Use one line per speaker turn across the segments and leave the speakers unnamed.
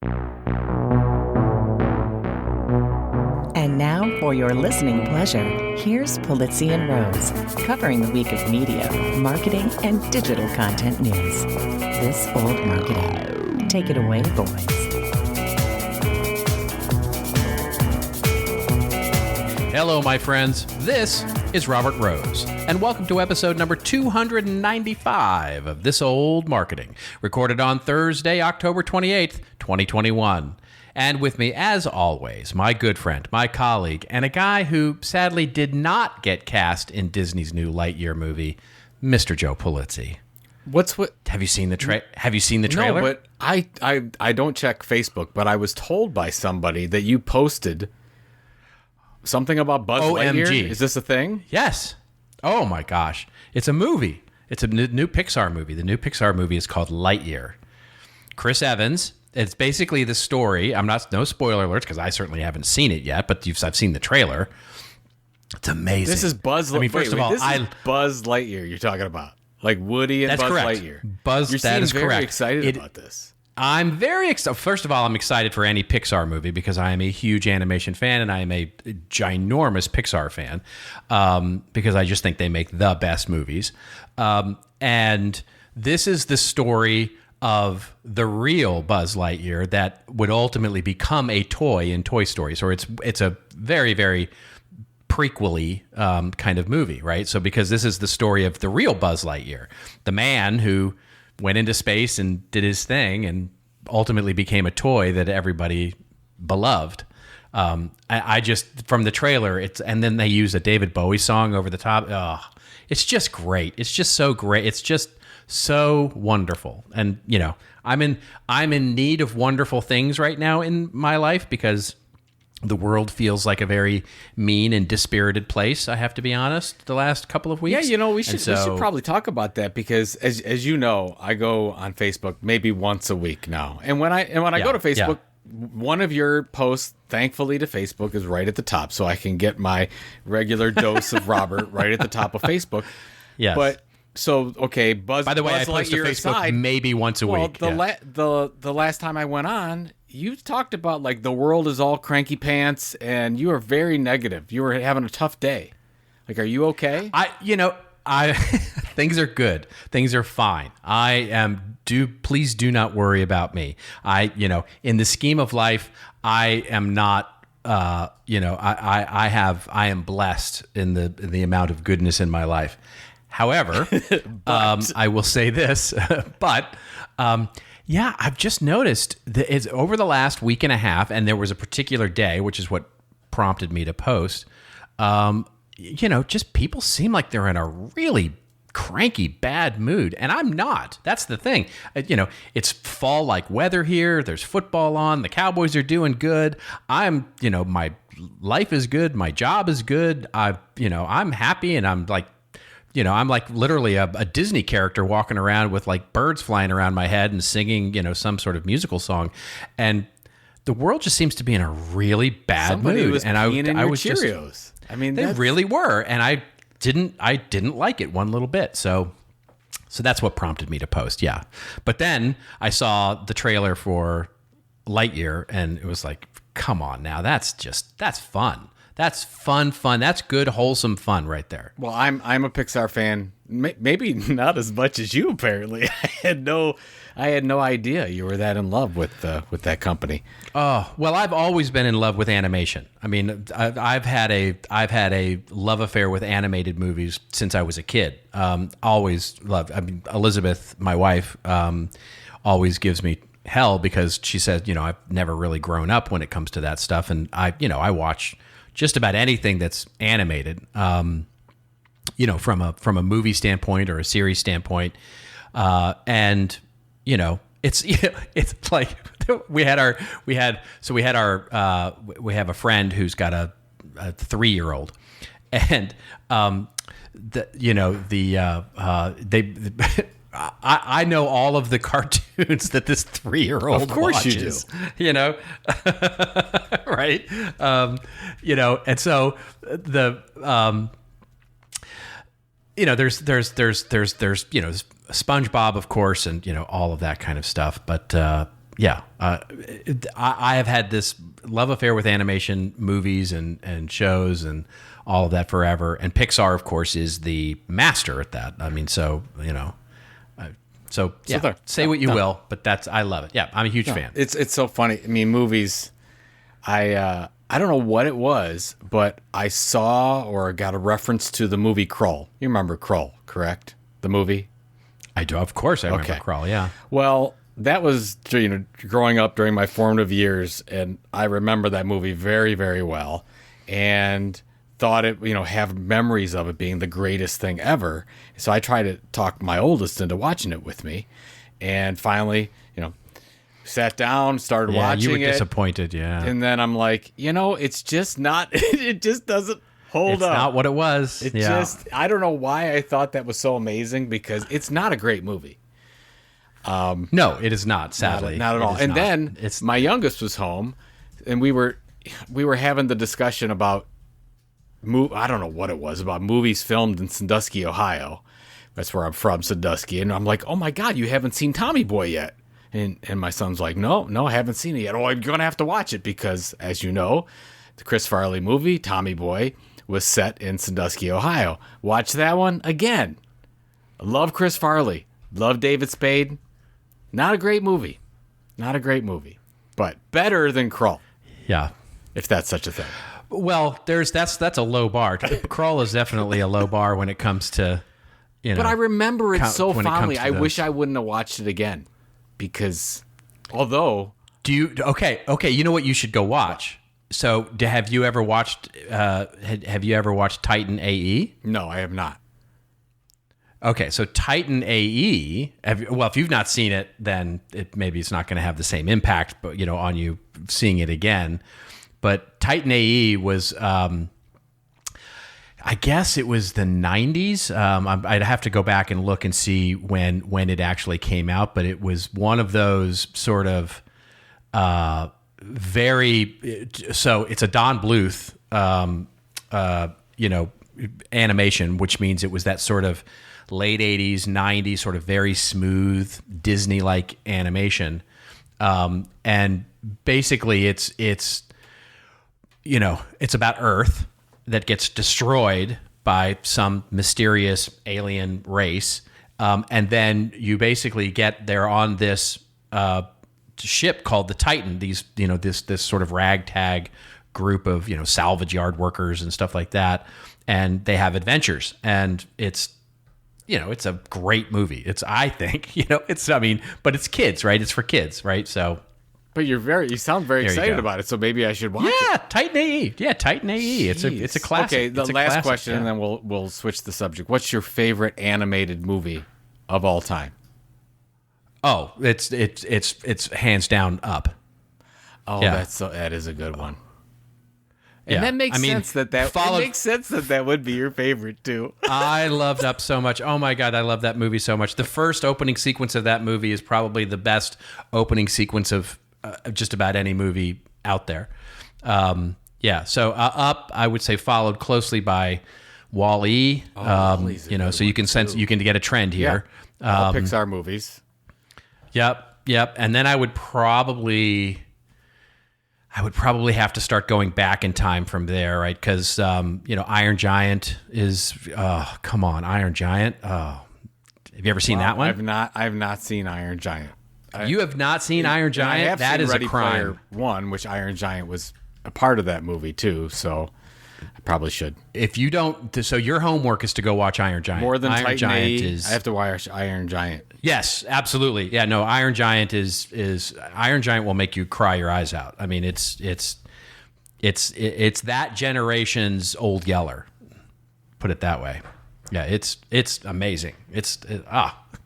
And now, for your listening pleasure, here's Polizzi and Rose, covering the week of media, marketing, and digital content news. This Old Marketing. Take it away, boys.
Hello, my friends. This is Robert Rose, and welcome to episode number 295 of This Old Marketing, recorded on Thursday, October 28th, 2021. And with me, as always, my good friend, my colleague, and a guy who sadly did not get cast in Disney's new Lightyear movie, Mr. Joe Polizzi. Have you seen the trailer?
No, but I don't check Facebook, but I was told by somebody that you posted something about Buzz Lightyear. Is this a thing?
Yes. Oh my gosh. It's a movie. It's a new Pixar movie. The new Pixar movie is called Lightyear. Chris Evans. It's basically the story. No spoiler alerts because I certainly haven't seen it yet, but I've seen the trailer. It's amazing.
This is Buzz. This is Buzz Lightyear you're talking about, like Woody and Buzz Lightyear.
That is correct.
Very excited about this.
I'm very excited. First of all, I'm excited for any Pixar movie because I am a huge animation fan and I am a ginormous Pixar fan because I just think they make the best movies. And this is the story of the real Buzz Lightyear that would ultimately become a toy in Toy Story. So it's a very, very prequel-y kind of movie, right? So because this is the story of the real Buzz Lightyear, the man who went into space and did his thing and ultimately became a toy that everybody beloved. I just, from the trailer, and then they use a David Bowie song over the top. Oh, it's just great. It's just so great. It's just so wonderful. And, I'm in need of wonderful things right now in my life because the world feels like a very mean and dispirited place, I have to be honest, the last couple of weeks.
Yeah, we should probably talk about that because as you know, I go on Facebook maybe once a week now. And when I go to Facebook, one of your posts, thankfully to Facebook, is right at the top, so I can get my regular dose of Robert right at the top of Facebook.
Yes.
But so, okay, Buzz.
By the way, I post to Facebook aside, maybe once a week.
The last time I went on, you talked about like the world is all cranky pants, and you are very negative. You were having a tough day. Like, are you okay?
I things are good. Things are fine. Please do not worry about me. In the scheme of life, I am not. I am blessed in the amount of goodness in my life. However, I will say this, but I've just noticed that it's over the last week and a half, and there was a particular day, which is what prompted me to post. Just people seem like they're in a really cranky, bad mood, and I'm not. That's the thing. It's fall-like weather here. There's football on. The Cowboys are doing good. My life is good. My job is good. I'm happy, and I'm like literally a Disney character walking around with like birds flying around my head and singing, some sort of musical song. And the world just seems to be in a really bad mood.
Was
and
I
was
Cheerios.
They really were. And I didn't like it one little bit. So that's what prompted me to post. Yeah. But then I saw the trailer for Lightyear and it was like, come on now. That's fun. That's fun. That's good, wholesome fun right there.
Well, I'm a Pixar fan. Maybe not as much as you. Apparently, I had no idea you were that in love with that company.
Oh well, I've always been in love with animation. I mean, I've had a love affair with animated movies since I was a kid. Always loved. I mean, Elizabeth, my wife, always gives me hell because she says, I've never really grown up when it comes to that stuff, and I watch just about anything that's animated, from a movie standpoint or a series standpoint. It's like we have a friend who's got a 3-year-old and, I know all of the cartoons that this 3-year-old
of course
watches,
you do.
Right. And so the, there's SpongeBob, of course, and, all of that kind of stuff. But, yeah, I have had this love affair with animation movies and shows and all of that forever. And Pixar, of course, is the master at that. I mean, so, you know, say what you will, but I love it. Yeah, I'm a huge fan.
It's so funny. I mean, movies, I don't know what it was, but I saw or got a reference to the movie Krull. You remember Krull, correct? The movie?
I do, of course. I remember Krull. Yeah.
Well, that was, you know, growing up during my formative years, and I remember that movie very, very well, and thought it, you know, have memories of it being the greatest thing ever. So I tried to talk my oldest into watching it with me, and finally, you know, sat down, started watching it.
You were disappointed, yeah.
And then I'm like, you know, it's just not. It just doesn't hold up.
It's not what it was.
I don't know why I thought that was so amazing, because it's not a great movie.
No, it is not. Sadly,
not at all. And then my youngest was home, and we were having the discussion about I don't know what it was, about movies filmed in Sandusky, Ohio. That's where I'm from, Sandusky. And I'm like, oh my God, you haven't seen Tommy Boy yet. And my son's like, no, I haven't seen it yet. Oh, I'm going to have to watch it because, as you know, the Chris Farley movie, Tommy Boy, was set in Sandusky, Ohio. Watch that one again. I love Chris Farley. Love David Spade. Not a great movie. But better than Krull.
Yeah.
If that's such a thing.
Well, that's a low bar. Krull is definitely a low bar when it comes to, you know.
But I remember it so fondly. I wish I wouldn't have watched it again, because although
okay, you know what you should go watch. So, have you ever watched Titan AE?
No, I have not.
Okay, so Titan AE. If you've not seen it, then maybe it's not going to have the same impact, but you know, on you seeing it again. But Titan AE was, I guess it was the 90s. I'd have to go back and look and see when it actually came out. But it was one of those sort of so it's a Don Bluth, you know, animation, which means it was that sort of late 80s, 90s, sort of very smooth Disney-like animation. And basically it's you know, it's about Earth that gets destroyed by some mysterious alien race. And then you basically get there on this ship called the Titan, this sort of ragtag group of, you know, salvage yard workers and stuff like that. And they have adventures, and it's, you know, it's a great movie. I think, you know, but it's kids, right? It's for kids, right? So,
but you sound very excited about it, so maybe I should watch it.
Yeah, Titan AE. Yeah, Titan AE. It's a classic.
Okay, the last question, and then we'll switch the subject. What's your favorite animated movie of all time?
Oh, it's hands down Up.
Oh, yeah. That is a good one. And that makes sense it makes sense that would be your favorite too.
I loved Up so much. Oh my God, I love that movie so much. The first opening sequence of that movie is probably the best opening sequence of just about any movie out there. So Up, I would say, followed closely by Wall-E. You know, so you can sense, you can get a trend here.
Yeah. All Pixar movies.
Yep. And then I would probably have to start going back in time from there, right? Because, you know, Iron Giant is, come on, Iron Giant. Oh, have you ever seen that one?
I've not seen Iron Giant.
You have not seen Iron Giant? That is a crime.
Player One, which Iron Giant was a part of that movie too, so I probably should.
If you don't, so your homework is to go watch Iron Giant.
More than
Iron
Giant I have to watch Iron Giant.
Yes, absolutely. Yeah, no, Iron Giant is Iron Giant will make you cry your eyes out. I mean, it's that generation's Old Yeller. Put it that way. Yeah, it's amazing.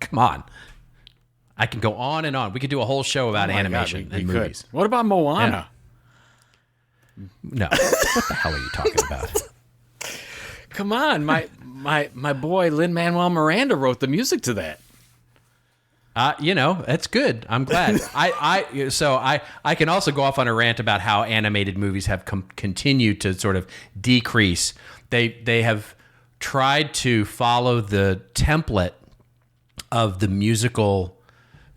Come on. I can go on and on. We could do a whole show about animation and movies.
What about Moana?
Yeah. No. What the hell are you talking about?
Come on, my boy Lin-Manuel Miranda wrote the music to that.
You know, that's good. I'm glad. I can also go off on a rant about how animated movies have continued to sort of decrease. They have tried to follow the template of the musical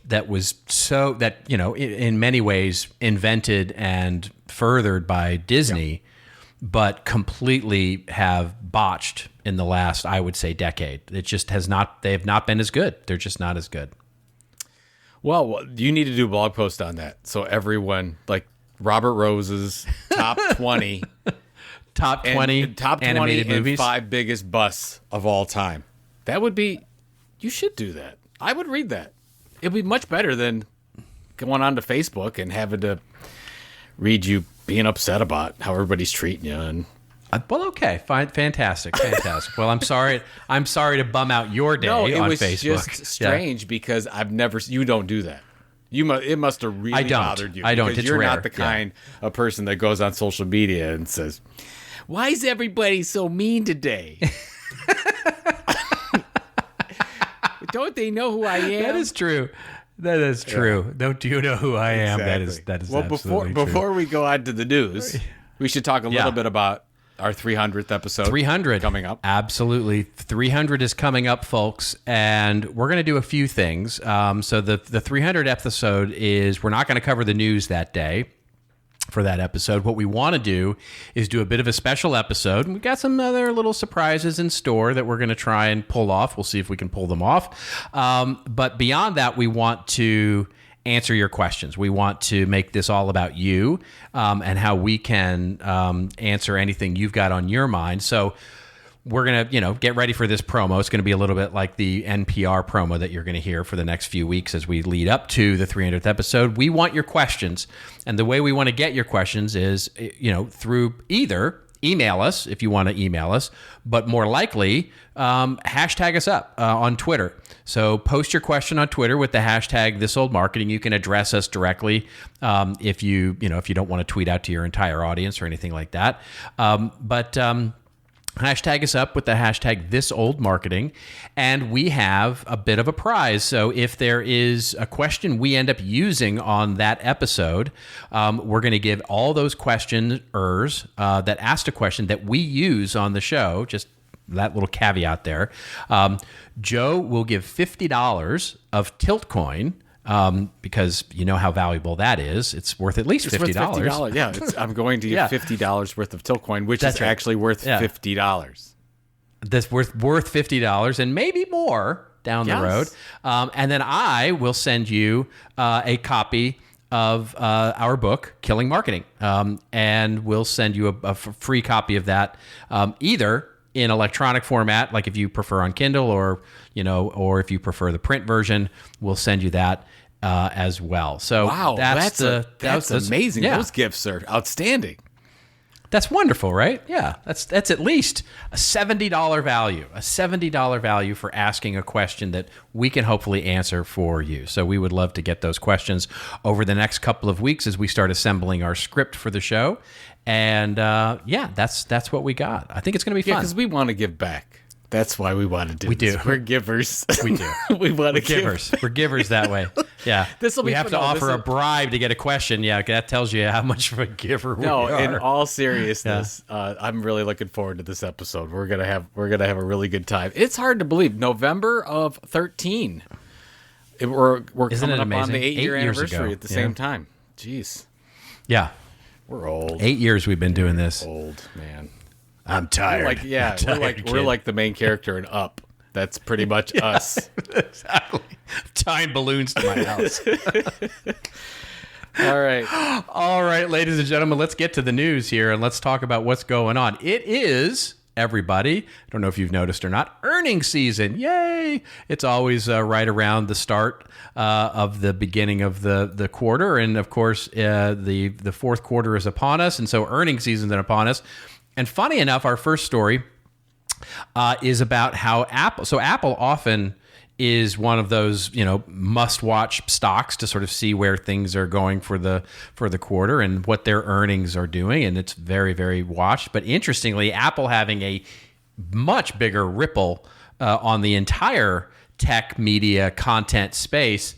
that was so that, in many ways invented and furthered by Disney, but completely have botched in the last, I would say, decade. It just they have not been as good. They're just not as good.
Well, you need to do a blog post on that. So everyone, like Robert Rose's top 20
top 20 animated movies,
5 biggest busts of all time. That would be, you should do that. I would read that. It'd be much better than going on to Facebook and having to read you being upset about how everybody's treating you. And
well, okay, fine, fantastic. Well, I'm sorry to bum out your day on Facebook.
No, it was just strange because you don't do that. It must have really bothered you.
I don't.
Because
It's
you're
rare.
not the kind of person that goes on social media and says, "Why is everybody so mean today?" Don't they know who I am?
That is true. Yeah. Don't you know who I am?
Exactly.
That is
well,
absolutely true.
Before we go on to the news, we should talk a little bit about our 300th episode.
300
coming up.
Absolutely. 300 is coming up, folks, and we're going to do a few things. So the 300th episode is, we're not going to cover the news that day for that episode. What we want to do is do a bit of a special episode. And we've got some other little surprises in store that we're going to try and pull off. We'll see if we can pull them off. But beyond that, we want to answer your questions. We want to make this all about you and how we can answer anything you've got on your mind. So we're going to, get ready for this promo. It's going to be a little bit like the NPR promo that you're going to hear for the next few weeks as we lead up to the 300th episode. We want your questions. And the way we want to get your questions is, through either email us if you want to email us, but more likely, hashtag us up on Twitter. So post your question on Twitter with the hashtag #ThisOldMarketing. You can address us directly if you don't want to tweet out to your entire audience or anything like that. Hashtag us up with the hashtag #ThisOldMarketing, and we have a bit of a prize. So if there is a question we end up using on that episode, we're going to give all those questioners that asked a question that we use on the show, just that little caveat there. Joe will give $50 of Tiltcoin. Because you know how valuable that is. It's worth at least $50.
$50. Yeah, I'm going to give $50 worth of Tiltcoin, which is actually worth $50.
That's worth $50 and maybe more down the road. And then I will send you a copy of our book, Killing Marketing. And we'll send you a free copy of that, either in electronic format, like if you prefer on Kindle, or if you prefer the print version, we'll send you that as well. So
wow, that's amazing.
Yeah.
Those gifts are outstanding.
That's wonderful, right? Yeah, that's at least a $70 value, for asking a question that we can hopefully answer for you. So we would love to get those questions over the next couple of weeks as we start assembling our script for the show. And that's what we got. I think it's going to be fun.
Yeah, because we want to give back. That's why we want to do this.
Do.
We're givers.
We do.
We want to give.
Givers. We're givers that way. Yeah. We have to offer a bribe to get a question. Yeah, that tells you how much of a giver we are.
No, in all seriousness, I'm really looking forward to this episode. We're gonna have a really good time. It's hard to believe. November of 13. We're coming up on the 8-year anniversary at the same time. Jeez.
Yeah.
We're old.
8 years we've been doing this.
Old, man.
I'm tired.
We're like the main character in Up. That's pretty much us.
Exactly. Tying balloons to my house. All right, ladies and gentlemen, let's get to the news here and let's talk about what's going on. It is, everybody, I don't know if you've noticed or not, earnings season. Yay! It's always right around the start of the beginning of the quarter. And of course, the fourth quarter is upon us. And so earnings season is upon us. And funny enough, our first story is about how Apple often is one of those, must-watch stocks to sort of see where things are going for the quarter and what their earnings are doing, and it's very, very watched. But interestingly, Apple having a much bigger ripple on the entire tech media content space.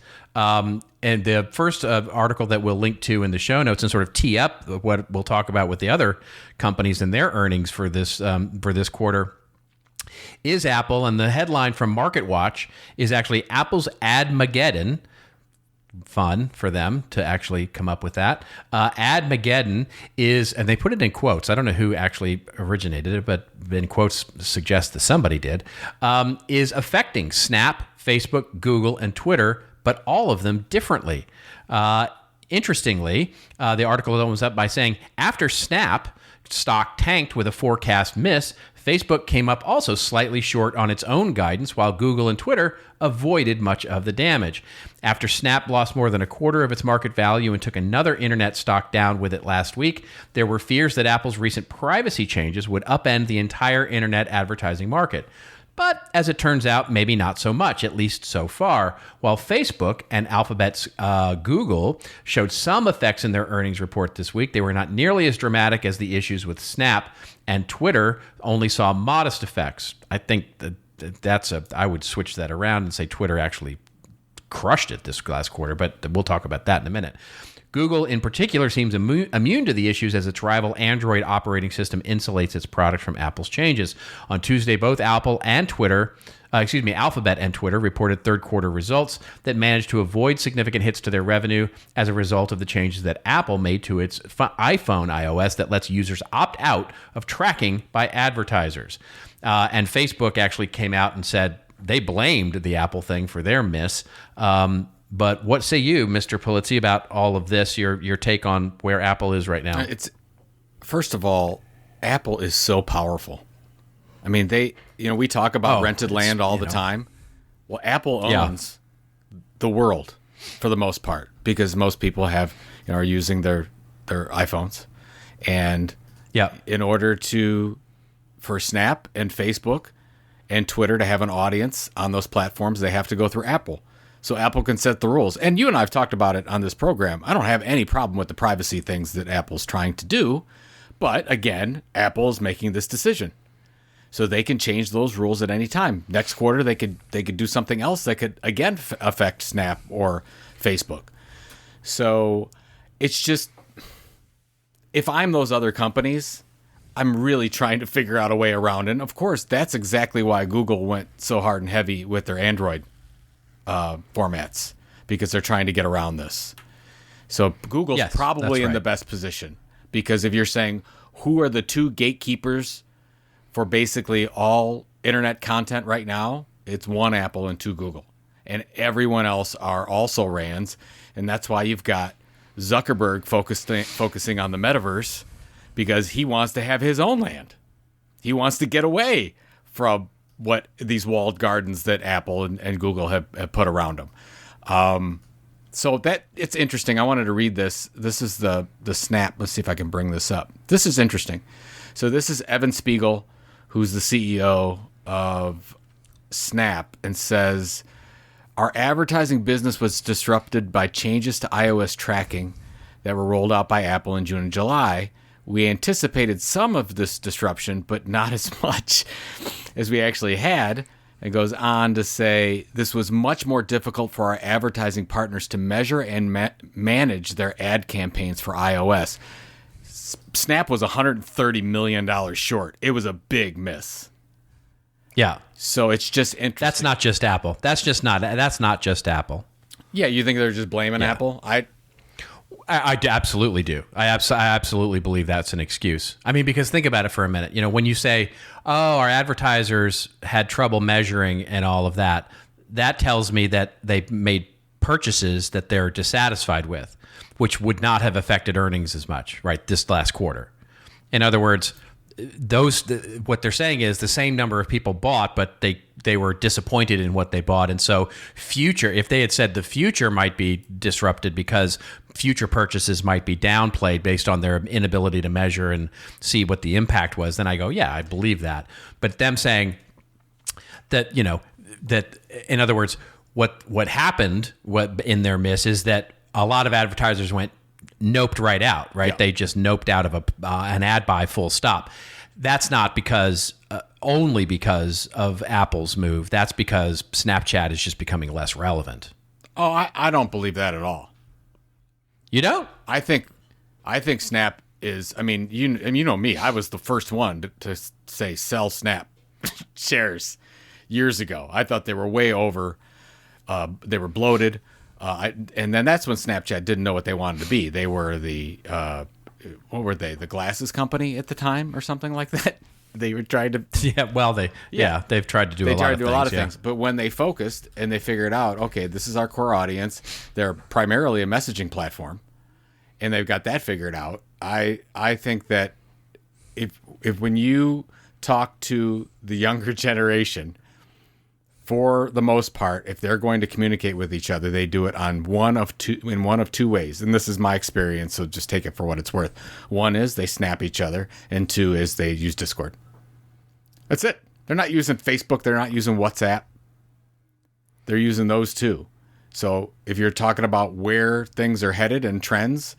And the first article that we'll link to in the show notes and sort of tee up what we'll talk about with the other companies and their earnings for this quarter is Apple. And the headline from MarketWatch is actually Apple's Admageddon fun for them to actually come up with that. Admageddon is, and they put it in quotes. I don't know who actually originated it, but in quotes suggest that somebody did, is affecting Snap, Facebook, Google, and Twitter, but all of them differently. Interestingly, the article opens up by saying, after Snap stock tanked with a forecast miss, Facebook came up also slightly short on its own guidance, while Google and Twitter avoided much of the damage. After Snap lost more than a quarter of its market value and took another internet stock down with it last week, there were fears that Apple's recent privacy changes would upend the entire internet advertising market. But as it turns out, maybe not so much, at least so far. While Facebook and Alphabet's Google showed some effects in their earnings report this week, they were not nearly as dramatic as the issues with Snap, and Twitter only saw modest effects. I think I would switch that around and say Twitter actually crushed it this last quarter, but we'll talk about that in a minute. Google, in particular, seems immune to the issues as its rival Android operating system insulates its product from Apple's changes. On Tuesday, both Alphabet and Twitter reported third quarter results that managed to avoid significant hits to their revenue as a result of the changes that Apple made to its iPhone iOS that lets users opt out of tracking by advertisers. And Facebook actually came out and said they blamed the Apple thing for their miss. But what say you, Mr. Polizzi, about all of this, your take on where Apple is right now?
First of all, Apple is so powerful. I mean, we talk about rented land all the time. Well, Apple owns the world for the most part, because most people are using their iPhones. And in order for Snap and Facebook and Twitter to have an audience on those platforms, they have to go through Apple. So Apple can set the rules. And you and I have talked about it on this program. I don't have any problem with the privacy things that Apple's trying to do. But again, Apple is making this decision. So they can change those rules at any time. Next quarter, they could do something else that could, again, affect Snap or Facebook. So it's just, if I'm those other companies, I'm really trying to figure out a way around it. And of course, that's exactly why Google went so hard and heavy with their Android formats, because they're trying to get around this. So Google's probably in the best position, because if you're saying who are the two gatekeepers for basically all internet content right now, it's one, Apple, and two, Google. And everyone else are also RANs, and that's why you've got Zuckerberg focusing on the metaverse, because he wants to have his own land. He wants to get away from what these walled gardens that Apple and Google have put around them. So that it's interesting. I wanted to read this. This is the Snap. Let's see if I can bring this up. This is interesting. So this is Evan Spiegel, who's the CEO of Snap, and says, our advertising business was disrupted by changes to iOS tracking that were rolled out by Apple in June and July. We anticipated some of this disruption, but not as much as we actually had. It goes on to say, this was much more difficult for our advertising partners to measure and manage their ad campaigns for iOS. Snap was $130 million short. It was a big miss.
Yeah.
So it's just interesting.
That's not just Apple. That's not just Apple.
Yeah, you think they're just blaming Apple? I
absolutely do. I absolutely believe that's an excuse. I mean, because think about it for a minute. When you say, oh, our advertisers had trouble measuring and all of that, that tells me that they made purchases that they're dissatisfied with, which would not have affected earnings as much, right, this last quarter. In other words, what they're saying is the same number of people bought, but they were disappointed in what they bought. And so if they had said the future might be disrupted because future purchases might be downplayed based on their inability to measure and see what the impact was, then I go, yeah, I believe that. But them saying that, that in other words, what happened in their miss is that a lot of advertisers noped right out, right? Yeah. They just noped out of an ad buy full stop. That's not only because of Apple's move. That's because Snapchat is just becoming less relevant.
Oh, I don't believe that at all.
You don't?
I think Snap is. I mean, you know me. I was the first one to say sell Snap shares years ago. I thought they were way over. They were bloated. And then that's when Snapchat didn't know what they wanted to be. They were the what were they? The glasses company at the time, or something like that. They were trying to.
They've tried to do.
They tried to do a lot of things, but when they focused and they figured out, okay, this is our core audience. They're primarily a messaging platform, and they've got that figured out. I think that if when you talk to the younger generation, for the most part, if they're going to communicate with each other, they do it in one of two ways. And this is my experience, so just take it for what it's worth. One is they snap each other, and two is they use Discord. That's it. They're not using Facebook. They're not using WhatsApp. They're using those two. So if you're talking about where things are headed and trends,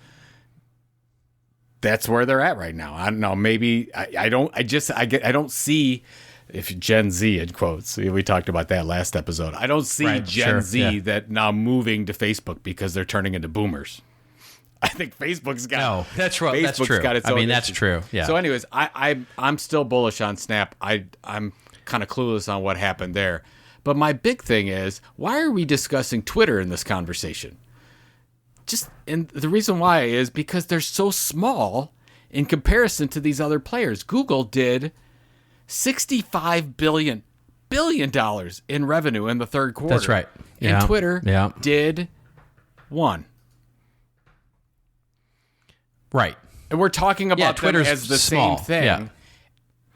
that's where they're at right now. I don't know. Maybe I don't see. If Gen Z in quotes, we talked about that last episode. I don't see Gen Z that now moving to Facebook because they're turning into boomers. I think Facebook's got.
No, that's right. That's true.
Got its own
that's
issues.
true. Yeah.
So, anyways, I'm still bullish on Snap. I'm kind of clueless on what happened there. But my big thing is, why are we discussing Twitter in this conversation? And the reason why is because they're so small in comparison to these other players. Google did $65 billion in revenue in the third quarter.
That's right.
And Twitter did $1.
Right.
And we're talking about
Twitter's
them as the
small.
same thing.
Yeah.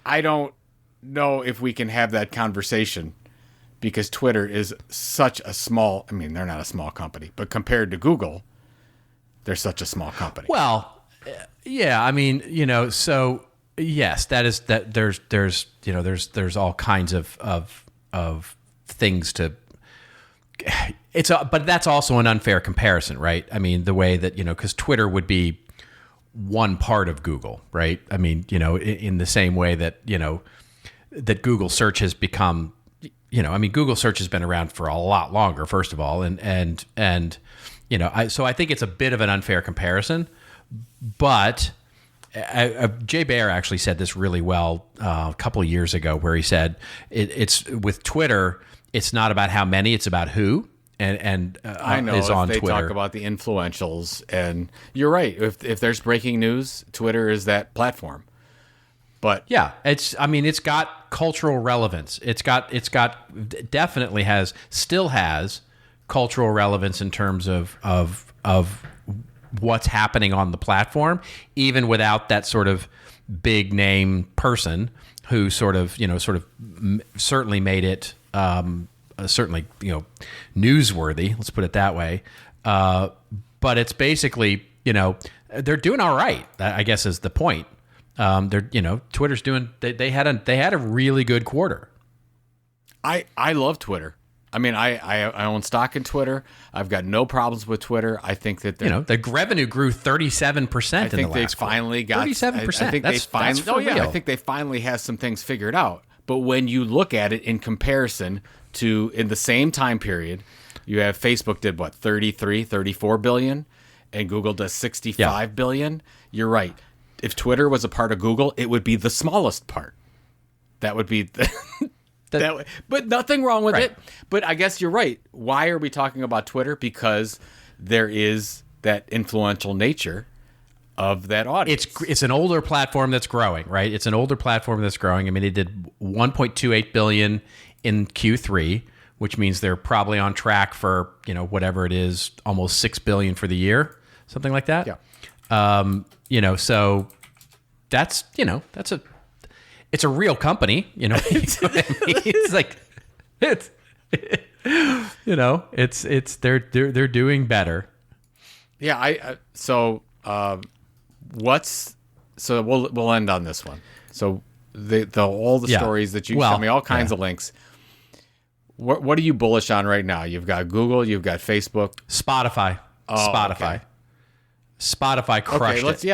I don't know if we can have that conversation because Twitter is such a small, I mean, they're not a small company, but compared to Google, they're such a small company.
Well, yeah, I mean, so yes, there's all kinds of things to. But that's also an unfair comparison, right? I mean, the way that because Twitter would be one part of Google, right? I mean, in the same way that that Google search has become, I mean, Google search has been around for a lot longer, first of all, and so I think it's a bit of an unfair comparison, but. Jay Baer actually said this really well a couple of years ago, where he said it's with Twitter, it's not about how many, it's about who. And
I know
is on
they
Twitter.
Talk about the influentials, and you're right. If there's breaking news, Twitter is that platform. But
yeah, it's got cultural relevance. It's got definitely still has cultural relevance in terms of what's happening on the platform, even without that sort of big name person who certainly made it certainly newsworthy. Let's put it that way. But it's basically they're doing all right. I guess is the point. Twitter's doing. They had a really good quarter.
I love Twitter. I mean, I own stock in Twitter. I've got no problems with Twitter. I think that
the revenue grew 37% in the last quarter. I think they
finally got
37%.
I think
that's
I think they finally have some things figured out. But when you look at it in comparison to in the same time period, you have Facebook did what 34 billion, and Google does 65 billion. You're right. If Twitter was a part of Google, it would be the smallest part. That would be. But nothing wrong with it. But I guess you're right. Why are we talking about Twitter? Because there is that influential nature of that audience.
It's an older platform that's growing, right? It's an older platform that's growing. I mean, it did 1.28 billion in Q3, which means they're probably on track for whatever it is, almost 6 billion for the year, something like that.
Yeah.
So that's it's a real company, you know. It's like it's they're doing better.
Yeah, we'll end on this one. So all the stories that you sent me, all kinds of links. What are you bullish on right now? You've got Google, you've got Facebook,
Spotify.
Okay.
Spotify crushed
let's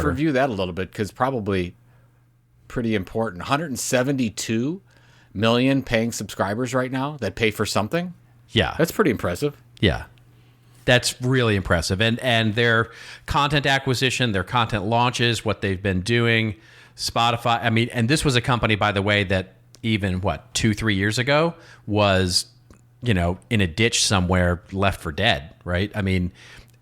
review that a little bit, because probably pretty important. 172 million paying subscribers right now that pay for something.
Yeah.
That's pretty impressive.
Yeah. That's really impressive. And their content acquisition, their content launches, what they've been doing, Spotify. I mean, and this was a company, by the way, that even 2-3 years ago was, in a ditch somewhere, left for dead, right? I mean,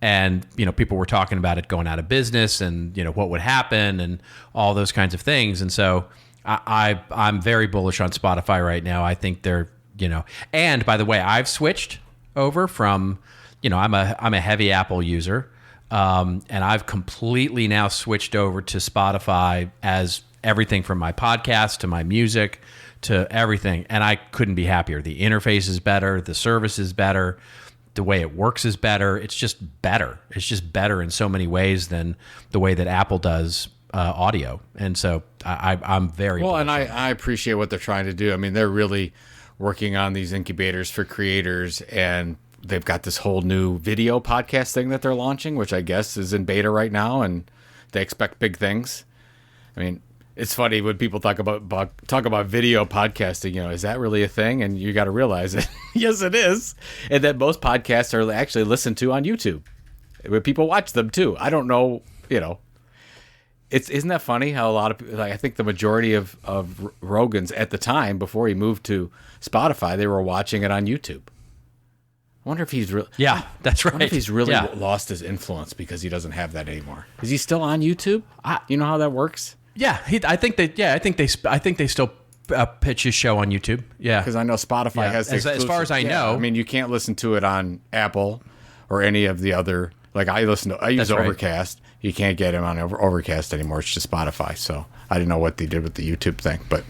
and people were talking about it going out of business, and what would happen, and all those kinds of things. And so I'm very bullish on Spotify right now. I think they're and by the way, I've switched over from I'm a heavy Apple user, and I've completely now switched over to Spotify as everything from my podcast to my music to everything, and I couldn't be happier. The interface is better, the service is better, the way it works is better. It's just better. It's just better in so many ways than the way that Apple does audio. And so I'm very
well, and I appreciate what they're trying to do. I mean, they're really working on these incubators for creators, and they've got this whole new video podcast thing that they're launching, which I guess is in beta right now, and they expect big things. I mean, it's funny when people talk about video podcasting. Is that really a thing? And you got to realize that yes, it is, and that most podcasts are actually listened to on YouTube, where people watch them too. I don't know, isn't that funny how a lot of people, I think the majority of Rogan's at the time before he moved to Spotify, they were watching it on YouTube. I wonder if he's really
that's right.
I wonder if he's really lost his influence because he doesn't have that anymore. Is he still on YouTube? You know how that works?
Yeah, I think they still pitch his show on YouTube. Yeah,
because I know Spotify has the
as far as I know.
I mean, you can't listen to it on Apple or any of the other. Like I use Overcast. Right. You can't get him on Overcast anymore. It's just Spotify. So I didn't know what they did with the YouTube thing, but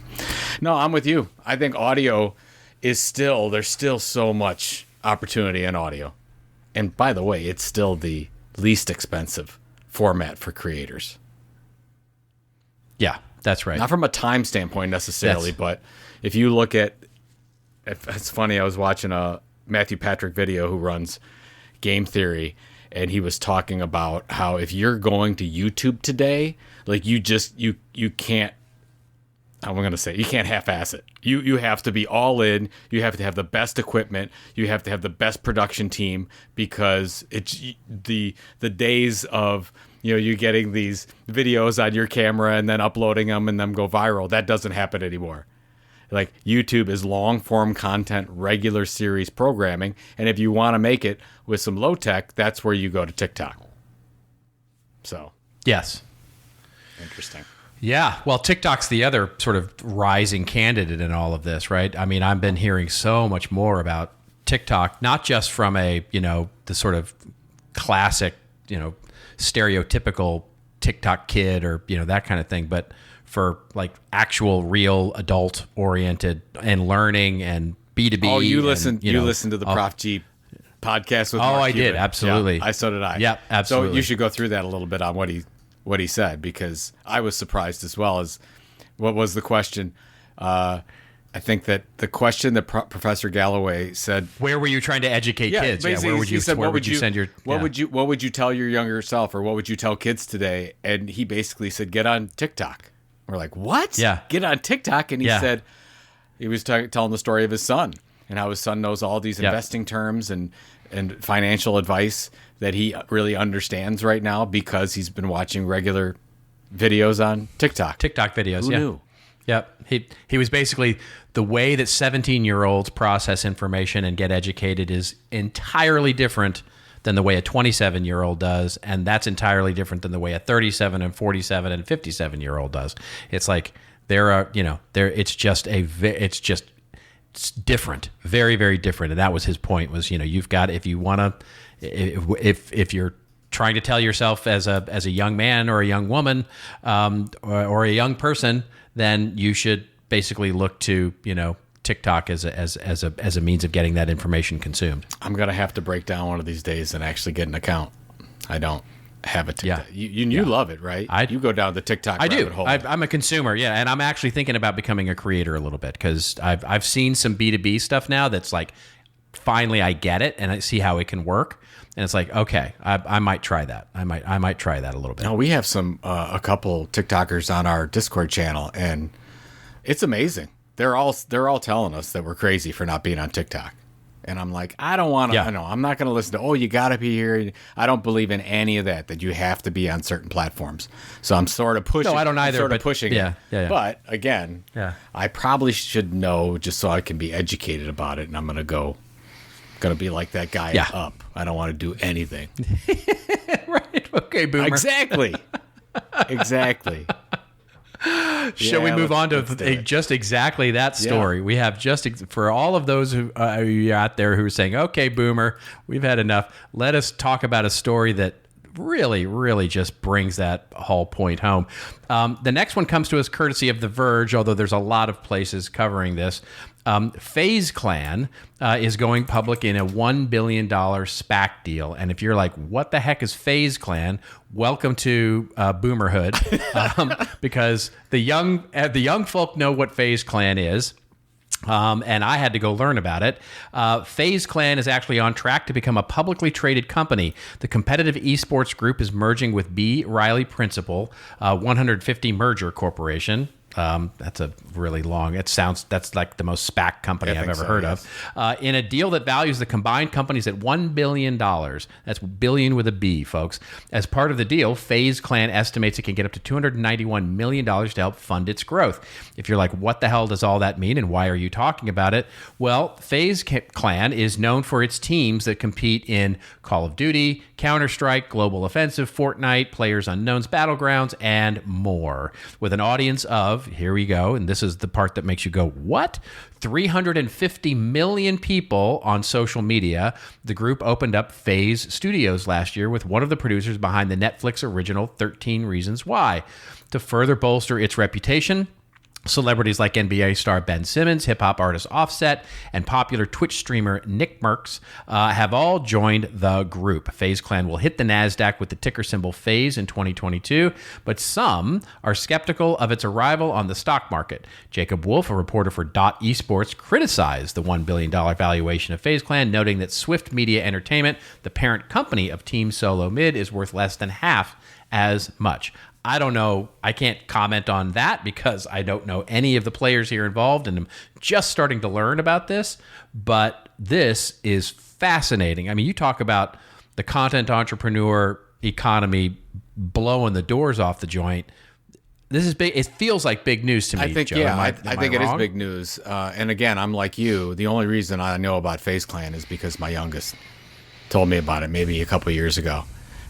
no, I'm with you. I think audio is there's still so much opportunity in audio, and by the way, it's still the least expensive format for creators.
Yeah, that's right.
Not from a time standpoint necessarily, but if you look at, it's funny, I was watching a Matthew Patrick video who runs Game Theory, and he was talking about how if you're going to YouTube today, like you can't, I'm going to say, you can't half-ass it. You have to be all in. You have to have the best equipment. You have to have the best production team, because it's the days of, you getting these videos on your camera and then uploading them and them go viral. That doesn't happen anymore. Like, YouTube is long-form content, regular series programming, and if you want to make it with some low tech, that's where you go to TikTok. So,
yes,
interesting.
Yeah, well, TikTok's the other sort of rising candidate in all of this, right? I mean, I've been hearing so much more about TikTok, not just from the sort of classic, stereotypical TikTok kid or, that kind of thing, but for like actual real adult oriented and learning and B2B.
Oh, you listened to the Prof G podcast with Mark
I
Cuban.
did. Absolutely.
Yeah, so did I.
Yeah, absolutely.
So you should go through that a little bit on what he said, because I was surprised as well. As what was the question? I think that the question that Professor Galloway said,
where were you trying to educate kids?
Yeah,
where would you
said,
where would you send your
what would you tell your younger self, or what would you tell kids today? And he basically said, get on TikTok. We're like, what?
Yeah.
Get on TikTok. And he said, he was telling the story of his son and how his son knows all these investing terms and financial advice that he really understands right now because he's been watching regular videos on TikTok.
TikTok videos,
Who knew?
Yep. He was basically, the way that 17-year-olds process information and get educated is entirely different than the way a 27-year-old does, and that's entirely different than the way a 37 and 47 and 57-year-old does. It's like it's different, very, very different. And that was his point, was, you've got, if you want to, if you're trying to tell yourself as a young man or a young woman, or a young person, then you should basically look to, TikTok as a means of getting that information consumed.
I'm gonna have to break down one of these days and actually get an account. I don't have a TikTok.
Yeah.
You love it, right? You go down the TikTok rabbit hole.
I'm a consumer, and I'm actually thinking about becoming a creator a little bit, because I've seen some B2B stuff now that's like, finally I get it and I see how it can work, and it's like, okay, I might try that. I might try that a little bit.
No, we have a couple TikTokers on our Discord channel, and it's amazing. They're all telling us that we're crazy for not being on TikTok. And I'm like, I don't want to, I'm not going to listen to, you got to be here. I don't believe in any of that you have to be on certain platforms. So I'm sort of pushing.
No, I don't either.
Pushing it.
Yeah.
But again, I probably should know just so I can be educated about it. And I'm going to go going to be like that guy Up. I don't want to do anything.
Right. Okay, boomer.
Exactly. Exactly.
Shall we move on to just exactly that story? We have for all of those who are out there who are saying, okay, boomer, we've had enough. Let us talk about a story that really, really just brings that whole point home. The next one comes to us courtesy of The Verge, although there's a lot of places covering this. FaZe Clan is going public in a $1 billion SPAC deal. And if you're like, what the heck is FaZe Clan? Welcome to boomerhood, because the young folk know what FaZe Clan is. And I had to go learn about it. FaZe Clan is actually on track to become a publicly traded company. The competitive eSports group is merging with B. Riley Principal, 150 Merger Corporation. That's a really long, that's like the most SPAC company I've ever heard of. In a deal that values the combined companies at $1 billion. That's billion with a B, folks. As part of the deal, FaZe Clan estimates it can get up to $291 million to help fund its growth. If you're like, what the hell does all that mean and why are you talking about it? Well, FaZe Clan is known for its teams that compete in Call of Duty, Counter-Strike, Global Offensive, Fortnite, Players Unknown's Battlegrounds, and more. With an audience of, here we go, and this is the part that makes you go, what? 350 million people on social media. The group opened up FaZe Studios last year with one of the producers behind the Netflix original 13 Reasons Why. To further bolster its reputation, celebrities like NBA star Ben Simmons, hip-hop artist Offset, and popular Twitch streamer Nick Merckx have all joined the group. FaZe Clan will hit the NASDAQ with the ticker symbol FaZe in 2022, but some are skeptical of its arrival on the stock market. Jacob Wolf, a reporter for eSports, criticized the $1 billion valuation of FaZe Clan, noting that Swift Media Entertainment, the parent company of Team Solo Mid, is worth less than half as much. I don't know. I can't comment on that because I don't know any of the players here involved, and I'm just starting to learn about this. But this is fascinating. I mean, you talk about the content entrepreneur economy blowing the doors off the joint. This is big. It feels like big news to me.
I think,
Joe.
I think it is big news. And again, I'm like you. The only reason I know about FaZe Clan is because my youngest told me about it maybe a couple of years ago.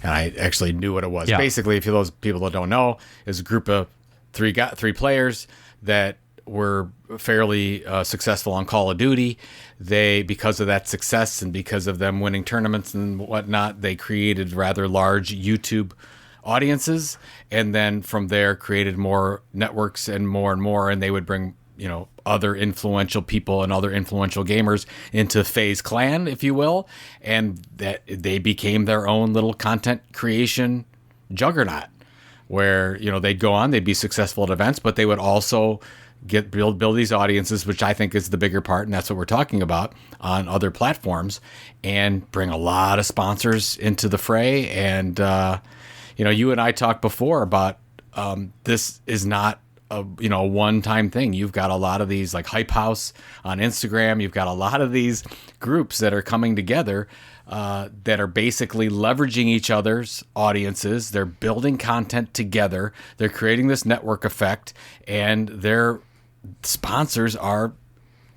And I actually knew what it was. Yeah. Basically, if those people that don't know, is a group of three players that were fairly successful on Call of Duty. They, because of that success and because of them winning tournaments and whatnot, they created rather large YouTube audiences, and then from there created more networks and more, and they would bring other influential people and other influential gamers into FaZe Clan, if you will, and that they became their own little content creation juggernaut where, they'd go on, they'd be successful at events, but they would also build these audiences, which I think is the bigger part, and that's what we're talking about on other platforms, and bring a lot of sponsors into the fray. And, you and I talked before about this is not a one-time thing. You've got a lot of these like Hype House on Instagram. You've got a lot of these groups that are coming together that are basically leveraging each other's audiences. They're building content together. They're creating this network effect, and their sponsors are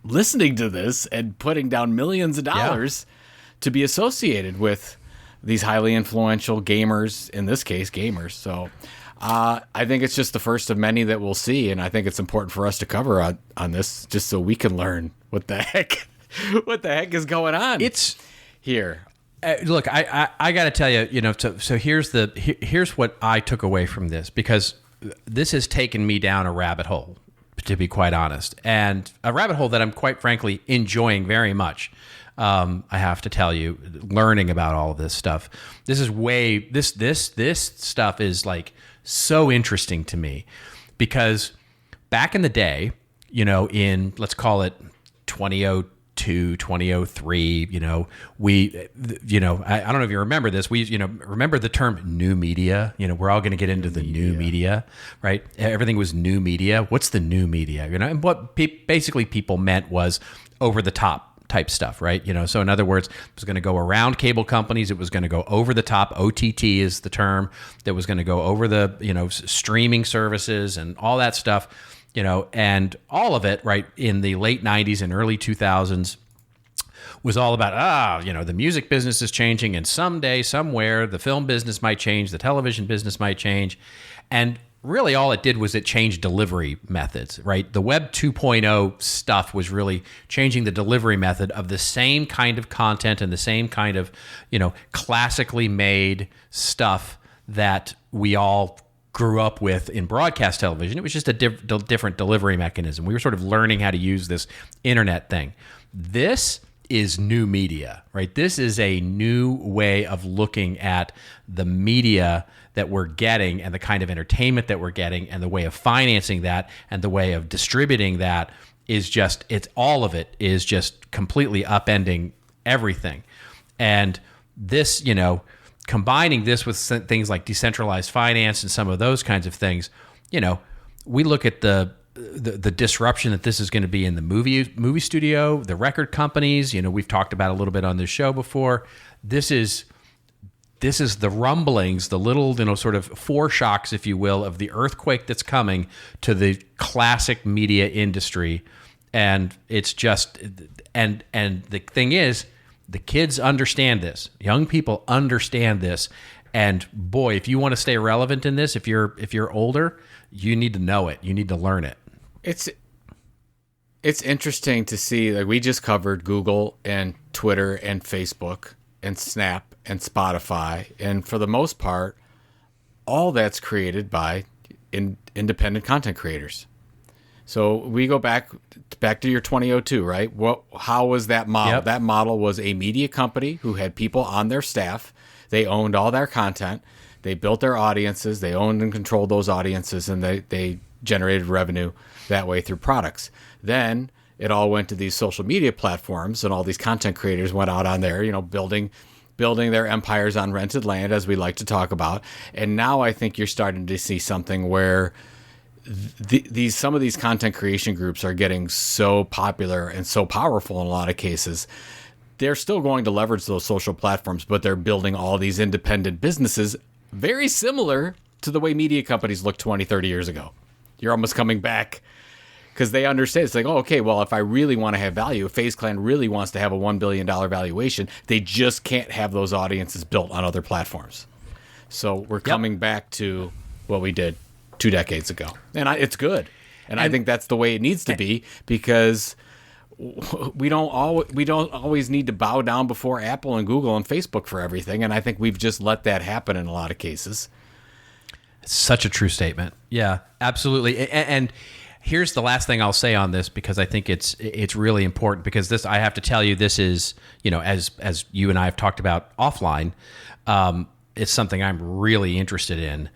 listening to this and putting down millions of dollars to be associated with these highly influential gamers, in this case, gamers. So I think it's just the first of many that we'll see, and I think it's important for us to cover on this just so we can learn what the heck is going on.
It's
here.
Look, I got to tell you, so here's what I took away from this, because this has taken me down a rabbit hole, to be quite honest, and a rabbit hole that I'm quite frankly enjoying very much. I have to tell you, learning about all of this stuff. This is this stuff is like so interesting to me, because back in the day, in, let's call it 2002, 2003, I don't know if you remember this. We, remember the term new media. We're all going to get into the new media, right? Everything was new media. What's the new media? And what basically people meant was over the top type stuff, right? So in other words, it was going to go around cable companies. It was going to go over the top. OTT is the term that was going to go over the, streaming services and all that stuff, and all of it, right, in the late 90s and early 2000s was all about, the music business is changing, and someday, somewhere, the film business might change, the television business might change. And really all it did was it changed delivery methods, right? The Web 2.0 stuff was really changing the delivery method of the same kind of content and the same kind of, classically made stuff that we all grew up with in broadcast television. It was just a different delivery mechanism. We were sort of learning how to use this internet thing. This is new media, right? This is a new way of looking at the media that we're getting and the kind of entertainment that we're getting and the way of financing that and the way of distributing that is just, all of it is just completely upending everything. And this, combining this with things like decentralized finance and some of those kinds of things, we look at the disruption that this is going to be in the movie studio, the record companies. We've talked about a little bit on this show before. This is the rumblings, the little, sort of foreshocks, if you will, of the earthquake that's coming to the classic media industry. And it's just, and the thing is, the kids understand this. Young people understand this. And boy, if you want to stay relevant in this, if you're older, you need to know it. You need to learn it.
It's interesting to see, like, we just covered Google and Twitter and Facebook and Snap and Spotify, and for the most part, all that's created by independent content creators. So we go back to your 2002, right? How was that model?
Yep.
That model was a media company who had people on their staff. They owned all their content. They built their audiences. They owned and controlled those audiences, and they generated revenue that way through products. Then it all went to these social media platforms, and all these content creators went out on there, building their empires on rented land, as we like to talk about. And now I think you're starting to see something where some of these content creation groups are getting so popular and so powerful in a lot of cases. They're still going to leverage those social platforms, but they're building all these independent businesses very similar to the way media companies looked 20, 30 years ago. You're almost coming back because they understand. It's like, okay, well, if I really want to have value, if FaZe Clan really wants to have a $1 billion valuation, they just can't have those audiences built on other platforms. So we're coming back to what we did 2 decades ago. And it's good. And I think that's the way it needs to be, because we don't always need to bow down before Apple and Google and Facebook for everything. And I think we've just let that happen in a lot of cases.
It's such a true statement. Yeah, absolutely. And here's the last thing I'll say on this, because I think it's really important, because this, I have to tell you, this is, as you and I have talked about offline, it's something I'm really interested in,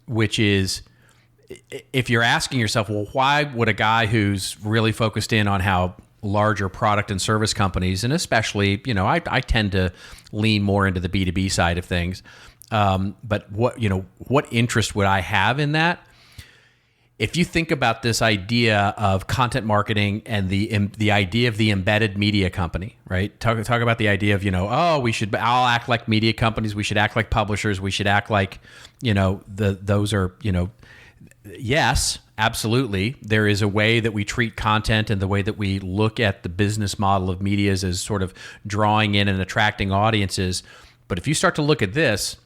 which is, if you're asking yourself, well, why would a guy who's really focused in on how larger product and service companies, and especially, I tend to lean more into the B2B side of things, but what interest would I have in that? If you think about this idea of content marketing and the idea of the embedded media company, right? Talk about the idea of, I'll act like media companies. We should act like publishers. We should act like, those are, yes, absolutely. There is a way that we treat content, and the way that we look at the business model of media as sort of drawing in and attracting audiences. But if you start to look at this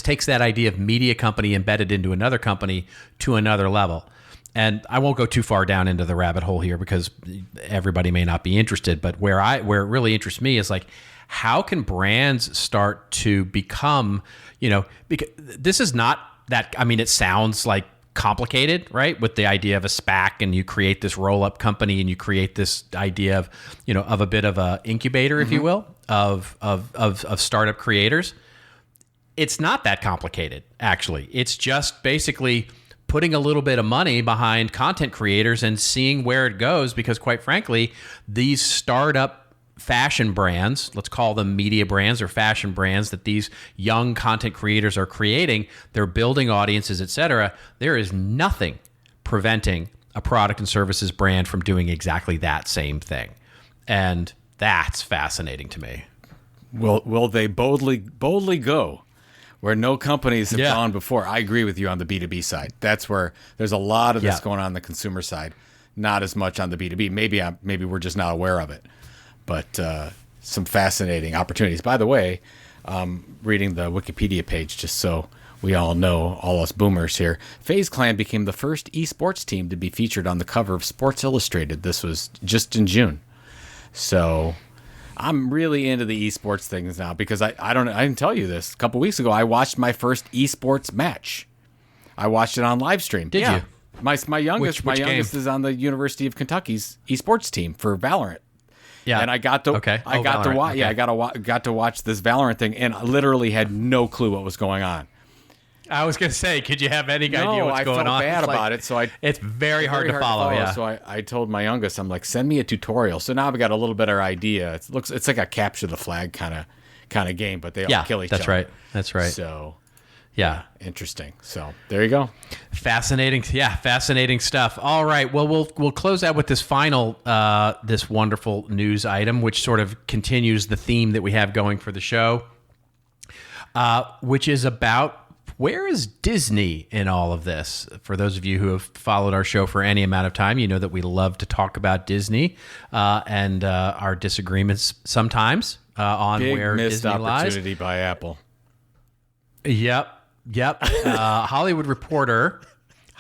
takes that idea of media company embedded into another company to another level. And I won't go too far down into the rabbit hole here, because everybody may not be interested. But where it really interests me is, like, how can brands start to become, because this is not that, it sounds like complicated, right? With the idea of a SPAC, and you create this roll-up company, and you create this idea of, of a bit of a incubator, if you will, of startup creators. It's not that complicated, actually. It's just basically putting a little bit of money behind content creators and seeing where it goes, because, quite frankly, these startup fashion brands, let's call them media brands or fashion brands, that these young content creators are creating, they're building audiences, etc. There is nothing preventing a product and services brand from doing exactly that same thing. And that's fascinating to me.
Will they boldly go where no companies have gone before? I agree with you on the B2B side. That's where there's a lot of this going on the consumer side, not as much on the B2B. Maybe we're just not aware of it. but some fascinating opportunities. By the way, reading the Wikipedia page, just so we all know, all us boomers here, FaZe Clan became the first eSports team to be featured on the cover of Sports Illustrated. This was just in June. So I'm really into the eSports things now because I didn't tell you this. A couple weeks ago, I watched my first eSports match. I watched it on live stream.
Did you?
My youngest is on the University of Kentucky's eSports team for Valorant.
Yeah,
and I got to watch. Yeah, I got to watch this Valorant thing, and I literally had no clue what was going on.
I was going to say, could you have any idea what's going on?
No, I felt bad about it, so
it's very hard to follow. Yeah.
So I told my youngest, I'm like, send me a tutorial. So now I've got a little better idea. It's like a capture the flag kind of game, but they all kill each other.
That's right.
So
yeah,
interesting. So there you go.
Fascinating. Yeah, fascinating stuff. All right. Well, we'll close out with this final, this wonderful news item, which sort of continues the theme that we have going for the show, which is about where is Disney in all of this. For those of you who have followed our show for any amount of time, you know that we love to talk about Disney and our disagreements sometimes on
Big
where
missed
Disney lies.
opportunity by Apple.
Yep. Hollywood Reporter,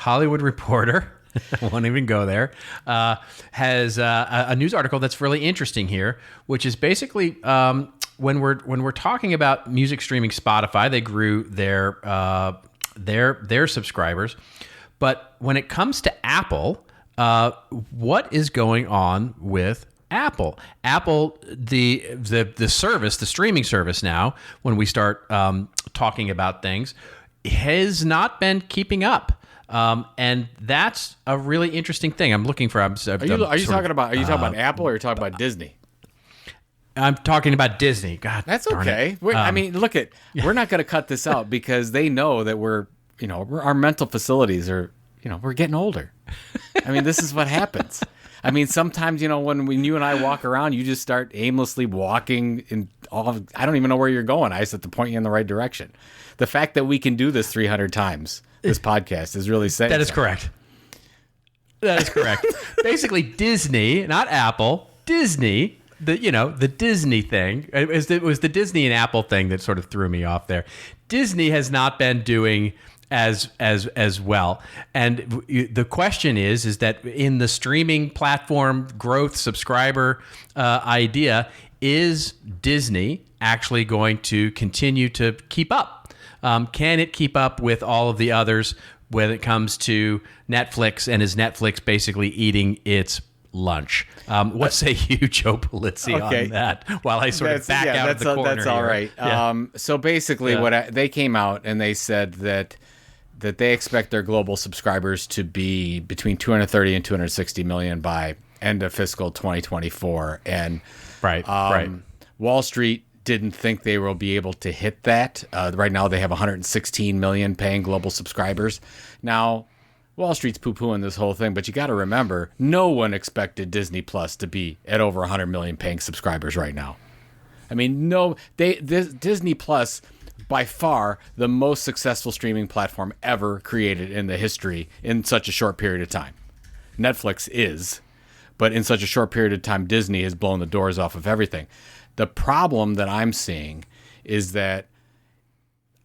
I won't even go there, has a news article that's really interesting here, which is basically when we're talking about music streaming, Spotify, they grew their subscribers, but when it comes to Apple, what is going on with Apple? Apple, the service, the streaming service now, when we start talking about things, has not been keeping up. And that's a really interesting thing. I'm looking for. Are you
talking about Apple or are you talking about Disney?
I'm talking about Disney. God,
that's okay. I mean, look we're not going to cut this out because they know that our mental facilities are, we're getting older. I mean, this is what happens. I mean, sometimes, when you and I walk around, you just start aimlessly walking I don't even know where you're going. I just have to point you in the right direction. The fact that we can do this 300 times, this podcast, is really saying
that is correct. That is correct. Basically, Disney, not Apple, Disney, the Disney thing. It was the Disney and Apple thing that sort of threw me off there. Disney has not been doing as well. And the question is that in the streaming platform growth subscriber idea, is Disney actually going to continue to keep up? Can it keep up with all of the others when it comes to Netflix? And is Netflix basically eating its lunch? What say you, Joe Polizzi, on that? While I sort of back out of the corner.
That's all right.
Yeah.
So basically, they came out and they said that they expect their global subscribers to be between 230 and 260 million by end of fiscal 2024. And
right.
Wall Street didn't think they will be able to hit that. Right now, they have 116 million paying global subscribers. Now, Wall Street's poo-pooing this whole thing, but you got to remember, no one expected Disney Plus to be at over 100 million paying subscribers right now. I mean, Disney Plus, by far the most successful streaming platform ever created in the history in such a short period of time. Netflix is, but in such a short period of time, Disney has blown the doors off of everything. The problem that I'm seeing is that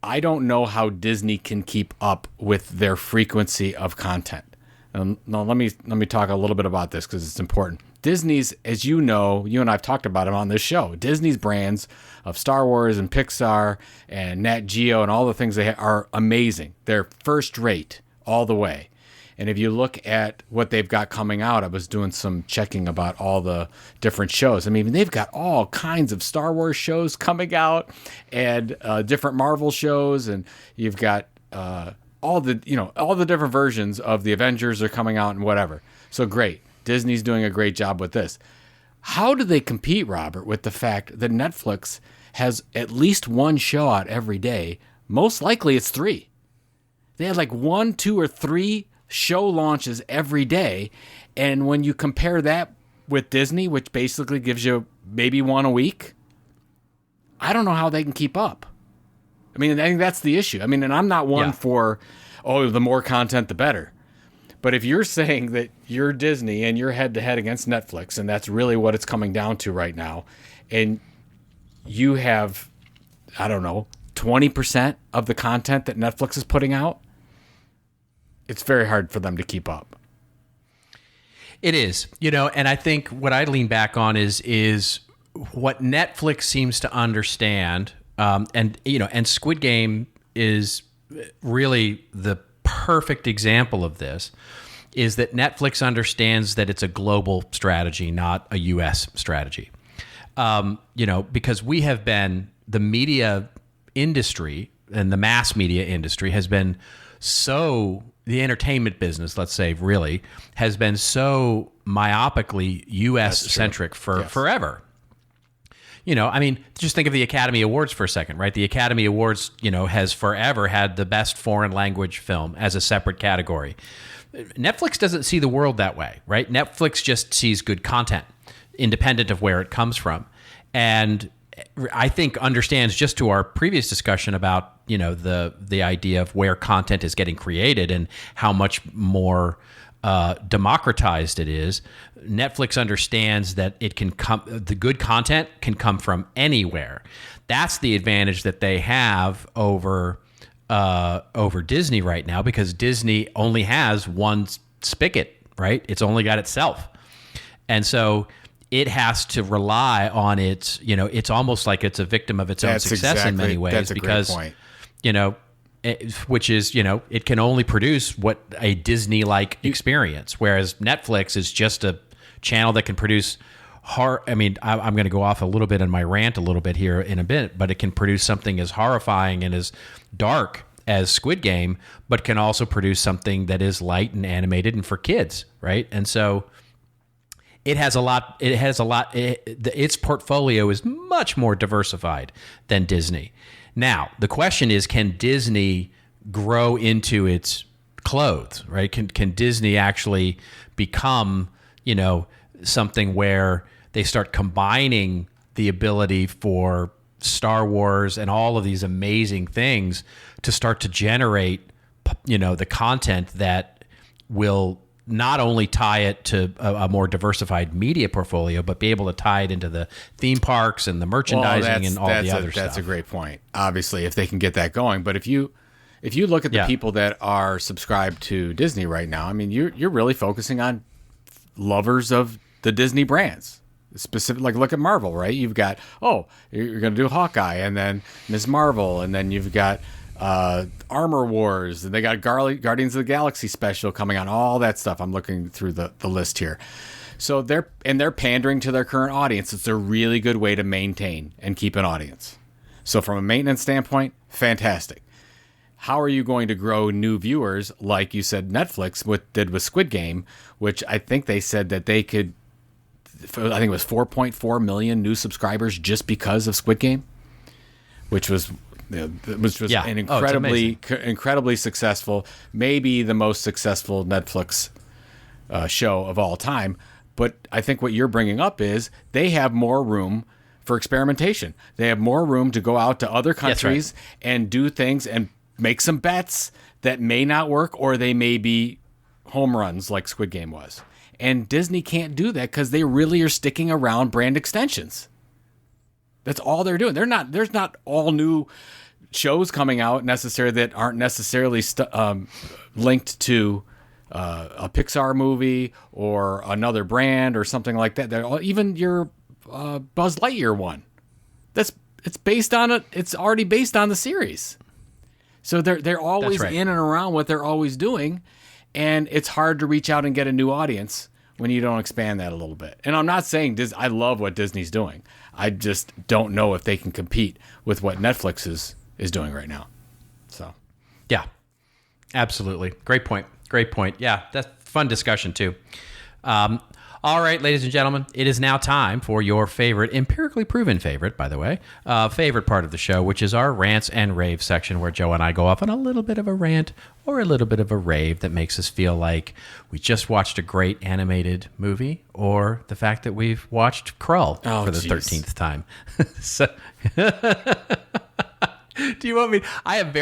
I don't know how Disney can keep up with their frequency of content. Now, let me talk a little bit about this because it's important. Disney's, as you know, you and I've talked about it on this show, Disney's brands of Star Wars and Pixar and Nat Geo and all the things they are amazing. They're first rate all the way. And if you look at what they've got coming out, I was doing some checking about all the different shows. I mean, they've got all kinds of Star Wars shows coming out and different Marvel shows. And you've got all the different versions of the Avengers are coming out and whatever. So great. Disney's doing a great job with this. How do they compete, Robert, with the fact that Netflix has at least one show out every day? Most likely it's 3. They had like 1, 2, or 3 show launches every day. And when you compare that with Disney, which basically gives you maybe one a week, I don't know how they can keep up. I mean, I think that's the issue. I mean, and I'm not one for, the more content, the better. But if you're saying that you're Disney and you're head to head against Netflix, and that's really what it's coming down to right now, and you have, I don't know, 20% of the content that Netflix is putting out, it's very hard for them to keep up.
It is, and I think what I lean back on is what Netflix seems to understand, and Squid Game is really the perfect example of this, is that Netflix understands that it's a global strategy, not a U.S. strategy. Because we have been, the media industry and the mass media industry has been so, the entertainment business, let's say, really, has been so myopically U.S. centric for forever. Just think of the Academy Awards for a second, right? The Academy Awards, has forever had the best foreign language film as a separate category. Netflix doesn't see the world that way, right? Netflix just sees good content, independent of where it comes from. And I think understands, just to our previous discussion about, the idea of where content is getting created and how much more democratized it is. Netflix understands that it can come, the good content can come from anywhere. That's the advantage that they have over Disney right now, because Disney only has one spigot, right? It's only got itself. And so it has to rely on its, it's almost like it's a victim of its own success in many ways.
That's a great point.
Which is, it can only produce what a Disney-like experience, whereas Netflix is just a channel that can produce I'm going to go off a little bit in my rant a little bit here in a bit, but it can produce something as horrifying and as dark as Squid Game, but can also produce something that is light and animated and for kids, right? And so its portfolio is much more diversified than Disney. Now, the question is, can Disney grow into its clothes, right? Can Disney actually become, something where they start combining the ability for Star Wars and all of these amazing things to start to generate, the content that will not only tie it to a more diversified media portfolio, but be able to tie it into the theme parks and the merchandising and all the other stuff.
That's a great point. Obviously, if they can get that going. But if you look at the people that are subscribed to Disney right now, you're really focusing on lovers of the Disney brands. Specific, like look at Marvel, right? You've got, you're going to do Hawkeye, and then Ms. Marvel, and then you've got Armor Wars, and they got Guardians of the Galaxy special coming on, all that stuff. I'm looking through the list here. So they're pandering to their current audience. It's a really good way to maintain and keep an audience. So from a maintenance standpoint, fantastic. How are you going to grow new viewers? Like you said, Netflix did with Squid Game, which I think they said that they could, I think it was 4.4 million new subscribers just because of Squid Game, which was an incredibly successful, maybe the most successful Netflix show of all time. But I think what you're bringing up is they have more room for experimentation. They have more room to go out to other countries and do things and make some bets that may not work, or they may be home runs like Squid Game was. And Disney can't do that because they really are sticking around brand extensions. That's all they're doing. There's not all new shows coming out necessarily that aren't necessarily linked to a Pixar movie or another brand or something like that. Even your Buzz Lightyear one, it's already based on the series. So they're always in and around what they're always doing, and it's hard to reach out and get a new audience when you don't expand that a little bit. And I'm not saying I love what Disney's doing. I just don't know if they can compete with what Netflix is doing right now. So,
yeah, absolutely. Great point. Yeah, that's fun discussion too. All right, ladies and gentlemen, it is now time for your favorite, empirically proven favorite, by the way, favorite part of the show, which is our rants and rave section, where Joe and I go off on a little bit of a rant or a little bit of a rave that makes us feel like we just watched a great animated movie, or the fact that we've watched Krull for the 13th time. So, do you want me? I have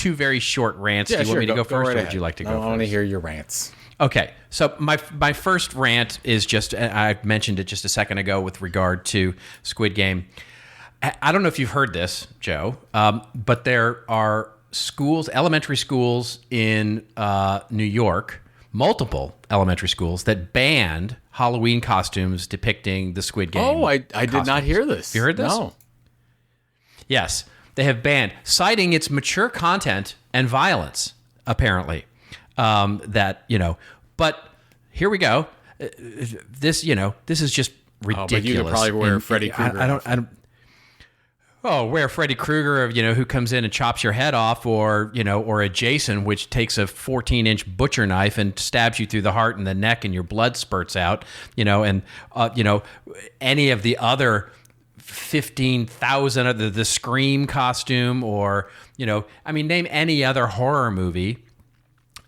two very short rants.
Yeah,
Do you want me to go first,
right
or would you like to go first?
I want to hear your rants.
Okay, so my first rant is just, I mentioned it just a second ago with regard to Squid Game. I don't know if you've heard this, Joe, but there are schools, elementary schools in New York, multiple elementary schools that banned Halloween costumes depicting the Squid Game.
Oh, I did not hear this.
You heard this?
No.
Yes, they have banned, citing its mature content and violence, apparently. But here we go. This is just ridiculous.
But you could probably wear Freddy Krueger.
I don't. Oh, wear Freddy Krueger, who comes in and chops your head off, or a Jason, which takes a 14-inch butcher knife and stabs you through the heart and the neck, and your blood spurts out. And any of the other 15,000 of the Scream costume, or name any other horror movie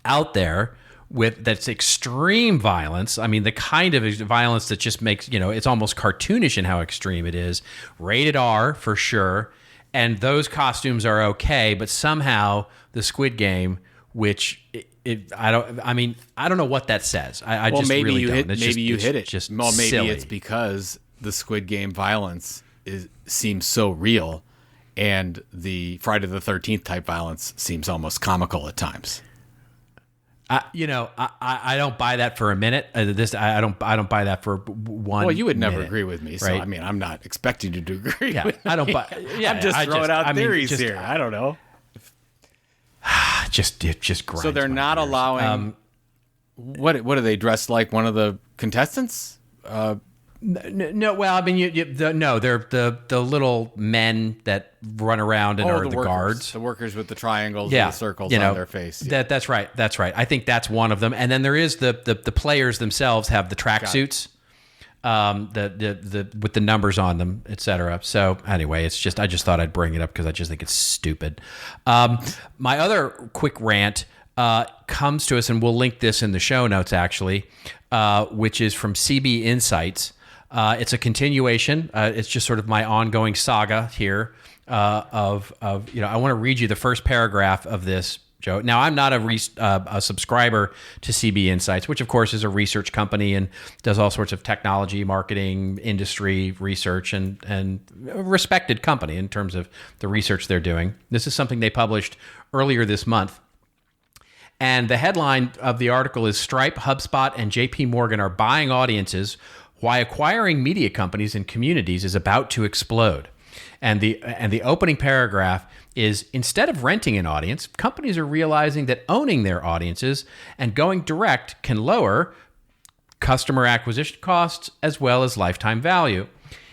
out there that's extreme violence. I mean, the kind of violence that just makes, it's almost cartoonish in how extreme it is. Rated R for sure. And those costumes are okay, but somehow the Squid Game, which I don't know what that says. I just
maybe
really
you
don't.
hit,
It's
maybe
just,
you hit it.
Just
well, maybe
silly.
It's because the Squid Game violence seems so real, and the Friday the 13th type violence seems almost comical at times.
I don't buy that for a minute. I don't buy that for one.
Well, you would never
minute,
agree with me, so
right?
I'm not expecting you to agree.
Yeah,
with me.
I don't buy. Yeah,
I'm just throwing out theories here. I don't know.
Just grinds.
So they're not allowing. What are they dressed like? One of the contestants?
No, well, they're the little men that run around and are the
workers,
guards.
The workers with the triangles and the circles on their face. Yeah.
That's right. I think that's one of them. And then there is the players themselves have the tracksuits, the with the numbers on them, etc. So anyway, I just thought I'd bring it up because I just think it's stupid. My other quick rant comes to us, and we'll link this in the show notes actually, which is from CB Insights. It's a continuation. It's just sort of my ongoing saga here of I want to read you the first paragraph of this, Joe. Now, I'm not a subscriber to CB Insights, which of course is a research company and does all sorts of technology, marketing, industry research, and a respected company in terms of the research they're doing. This is something they published earlier this month. And the headline of the article is Stripe, HubSpot, and JP Morgan are buying audiences. Why acquiring media companies and communities is about to explode. And the opening paragraph is, instead of renting an audience, companies are realizing that owning their audiences and going direct can lower customer acquisition costs as well as lifetime value.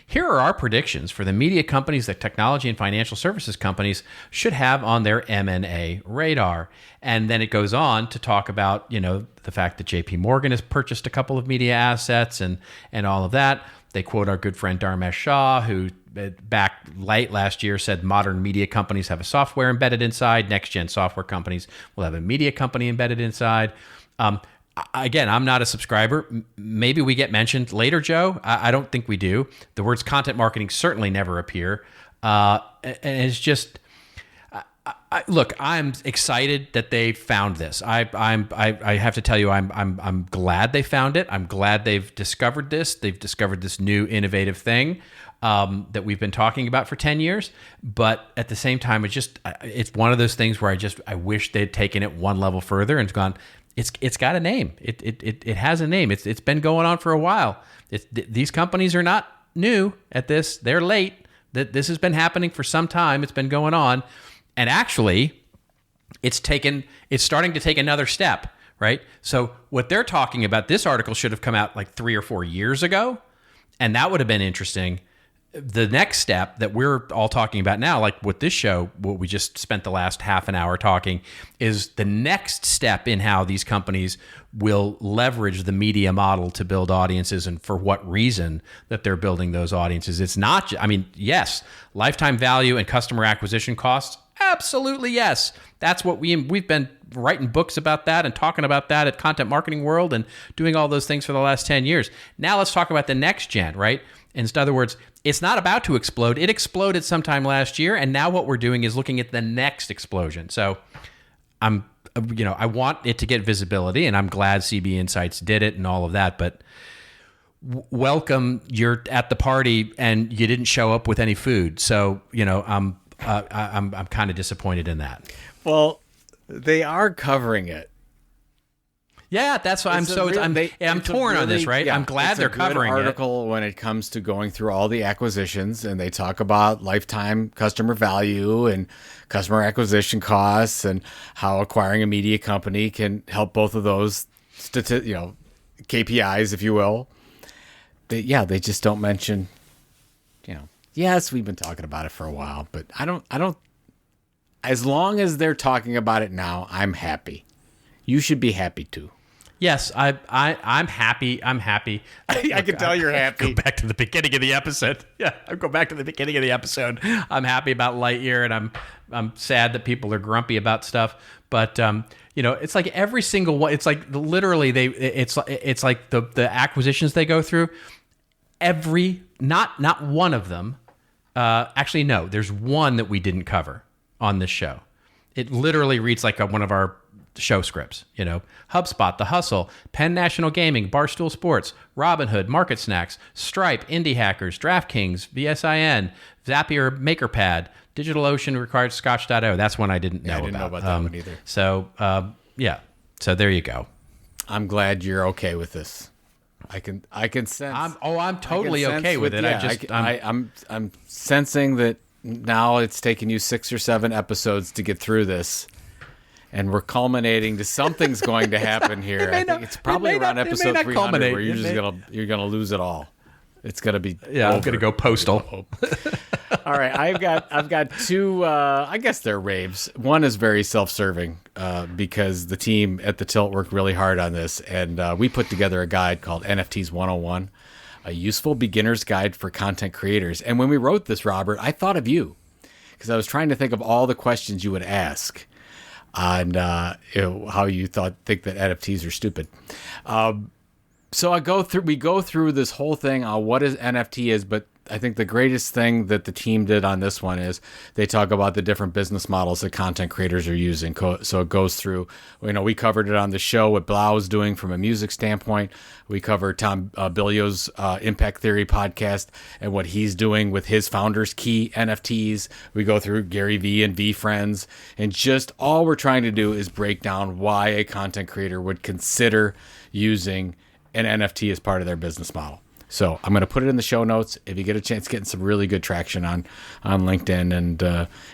Here are our predictions for the media companies that technology and financial services companies should have on their M&A radar. And then it goes on to talk about, the fact that JP Morgan has purchased a couple of media assets and all of that. They quote our good friend Dharmesh Shah, who back late last year said modern media companies have a software embedded inside. Next-gen software companies will have a media company embedded inside. Again, I'm not a subscriber. Maybe we get mentioned later, Joe. I don't think we do. The words content marketing certainly never appear. And it's just, look, I'm excited that they found this. I have to tell you, I'm glad they found it. I'm glad they've discovered this. They've discovered this new innovative thing that we've been talking about for 10 years. But at the same time, it's one of those things where I wish they'd taken it one level further and gone, It's got a name. It has a name. It's been going on for a while. These companies are not new at this. They're late. This has been happening for some time. It's been going on, and actually, it's starting to take another step. Right. So what they're talking about, this article should have come out like 3 or 4 years ago, and that would have been interesting. The next step that we're all talking about now, like with this show, what we just spent the last half an hour talking, is the next step in how these companies will leverage the media model to build audiences, and for what reason that they're building those audiences. It's not, yes, lifetime value and customer acquisition costs, absolutely yes. That's what we've been writing books about that and talking about that at Content Marketing World and doing all those things for the last 10 years. Now let's talk about the next gen, right? In other words, it's not about to explode. It exploded sometime last year, and now what we're doing is looking at the next explosion. So I want it to get visibility, and I'm glad CB Insights did it and all of that. But welcome, you're at the party and you didn't show up with any food. So I'm kind of disappointed in that.
Well, they are covering it.
Yeah, that's why I'm torn on this, right?
Yeah,
I'm glad they're covering it.
It's a good article when it comes to going through all the acquisitions, and they talk about lifetime customer value and customer acquisition costs and how acquiring a media company can help both of those KPIs, if you will. They just don't mention, yes, we've been talking about it for a while, but I don't, as long as they're talking about it now, I'm happy. You should be happy too.
Yes, I'm happy. I'm happy.
I can tell you're happy.
Go back to the beginning of the episode. Yeah, I'll go back to the beginning of the episode. I'm happy about Lightyear, and I'm sad that people are grumpy about stuff. But it's like every single one. It's like literally it's like the acquisitions they go through. Not one of them. Actually, no. There's one that we didn't cover on this show. It literally reads like one of our show scripts, HubSpot, The Hustle, Penn National Gaming, Barstool Sports, Robinhood, Market Snacks, Stripe, Indie Hackers, DraftKings, VSIN, Zapier, MakerPad, DigitalOcean, required Scotch.io. That's one I didn't know about.
I didn't know about that one either.
So, so there you go.
I'm glad you're okay with this. I can sense.
I'm totally okay with it.
Yeah, I'm sensing that now it's taken you 6 or 7 episodes to get through this. And we're culminating to something's going to happen here. I think it's probably around episode 300 where you're gonna lose it all. It's gonna be
I'm gonna go postal.
All right, I've got 2. I guess they're raves. One is very self-serving because the team at the Tilt worked really hard on this, and we put together a guide called NFTs 101, a useful beginner's guide for content creators. And when we wrote this, Robert, I thought of you because I was trying to think of all the questions you would ask on how you think that NFTs are stupid. So we go through this whole thing on what an NFT is, but I think the greatest thing that the team did on this one is they talk about the different business models that content creators are using. So it goes through, we covered it on the show, what Blau's doing from a music standpoint. We covered Tom Bilio's Impact Theory podcast and what he's doing with his Founders Key NFTs. We go through Gary Vee and VeeFriends, and just all we're trying to do is break down why a content creator would consider using an NFT as part of their business model. So I'm going to put it in the show notes. If you get a chance, getting some really good traction on LinkedIn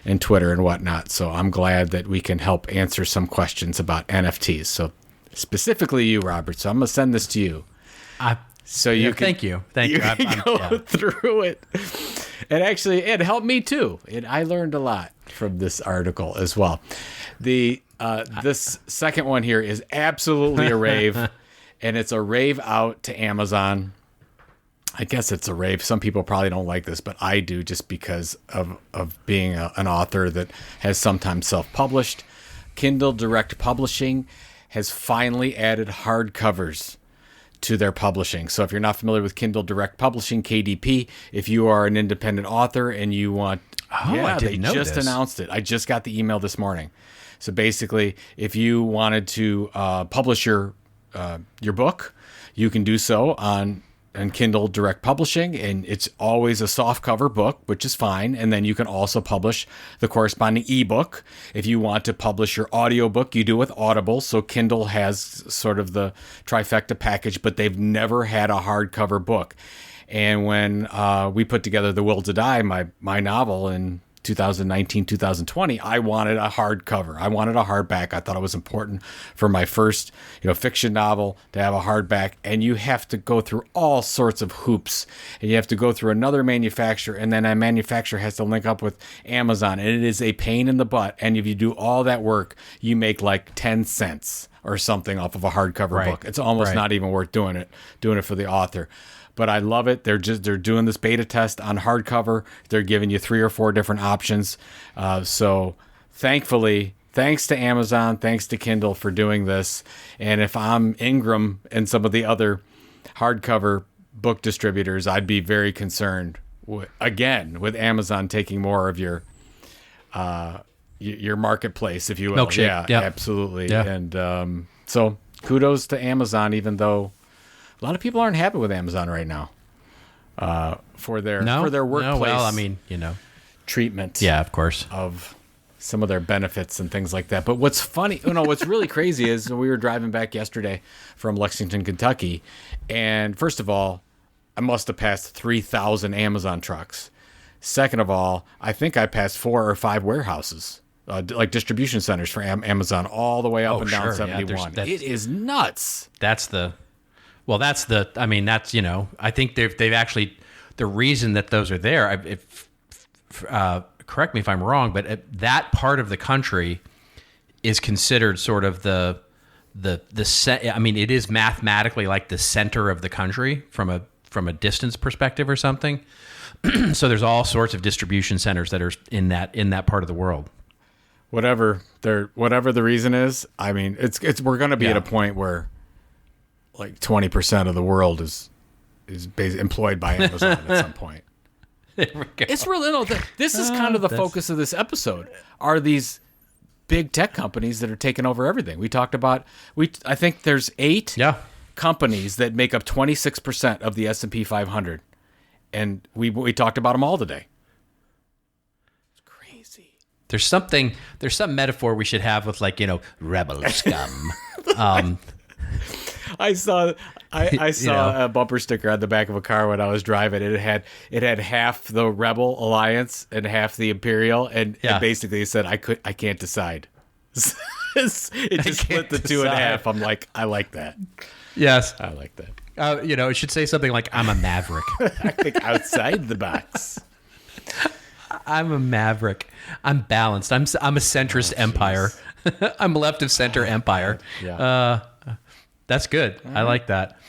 and Twitter and whatnot. So I'm glad that we can help answer some questions about NFTs. So specifically you, Robert. So I'm going to send this to you.
Thank you.
can go through it. And actually, it helped me too. I learned a lot from this article as well. This second one here is absolutely a rave, and it's a rave out to Amazon. I guess it's a rave. Some people probably don't like this, but I do, just because of being an author that has sometimes self-published. Kindle Direct Publishing has finally added hardcovers to their publishing. So if you're not familiar with Kindle Direct Publishing, KDP, if you are an independent author and you want... they just announced it. I just got the email this morning. So basically, if you wanted to publish your book, you can do so on Kindle Direct Publishing, and it's always a soft cover book, which is fine. And then you can also publish the corresponding ebook. If you want to publish your audiobook, you do with Audible. So Kindle has sort of the trifecta package, but they've never had a hardcover book. And when we put together The Will to Die, my novel in 2019, 2020, I wanted a hardcover. I wanted a hardback. I thought it was important for my first, fiction novel to have a hardback. And you have to go through all sorts of hoops, and you have to go through another manufacturer, and then a manufacturer has to link up with Amazon, and it is a pain in the butt. And if you do all that work, you make like 10 cents or something off of a hardcover book. It's almost not even worth doing it for the author. But I love it. They're doing this beta test on hardcover. They're giving you 3 or 4 different options. So thankfully, thanks to Amazon, thanks to Kindle for doing this. And if I'm Ingram and some of the other hardcover book distributors, I'd be very concerned again with Amazon taking more of your marketplace, if you will.
Milkshake.
Yeah, absolutely.
Yeah.
And so kudos to Amazon, even though a lot of people aren't happy with Amazon right now for their workplace.
No, well, I mean,
treatment.
Yeah, of course.
Of some of their benefits and things like that. But what's funny, what's really crazy is we were driving back yesterday from Lexington, Kentucky, and first of all, I must have passed 3,000 Amazon trucks. Second of all, I think I passed 4 or 5 warehouses, like distribution centers for Amazon, all the way up and down 71.
Yeah,
it is nuts.
I think they've actually, the reason that those are there, correct me if I'm wrong, but that part of the country is considered sort of it is mathematically like the center of the country from a distance perspective or something. So there's all sorts of distribution centers that are in that part of the world.
Whatever the reason is, I mean, we're going to be at a point where like 20% of the world is basically employed by Amazon at some point.
There we go.
It's really this is kind of the focus of this episode. Are these big tech companies that are taking over everything? We talked about I think there's 8 companies that make up 26% of the S&P 500, and we talked about them all today. It's crazy.
There's some metaphor we should have with rebel scum.
I saw a bumper sticker on the back of a car when I was driving. It had half the Rebel Alliance and half the Imperial, and basically it said I can't decide. It just split the two in half. I'm like, I like that.
Yes,
I like that.
It should say something like, "I'm a maverick."
I think outside the box.
I'm a maverick. I'm balanced. I'm a centrist empire. I'm left of center empire.
Yeah.
That's good. Mm-hmm. I like that.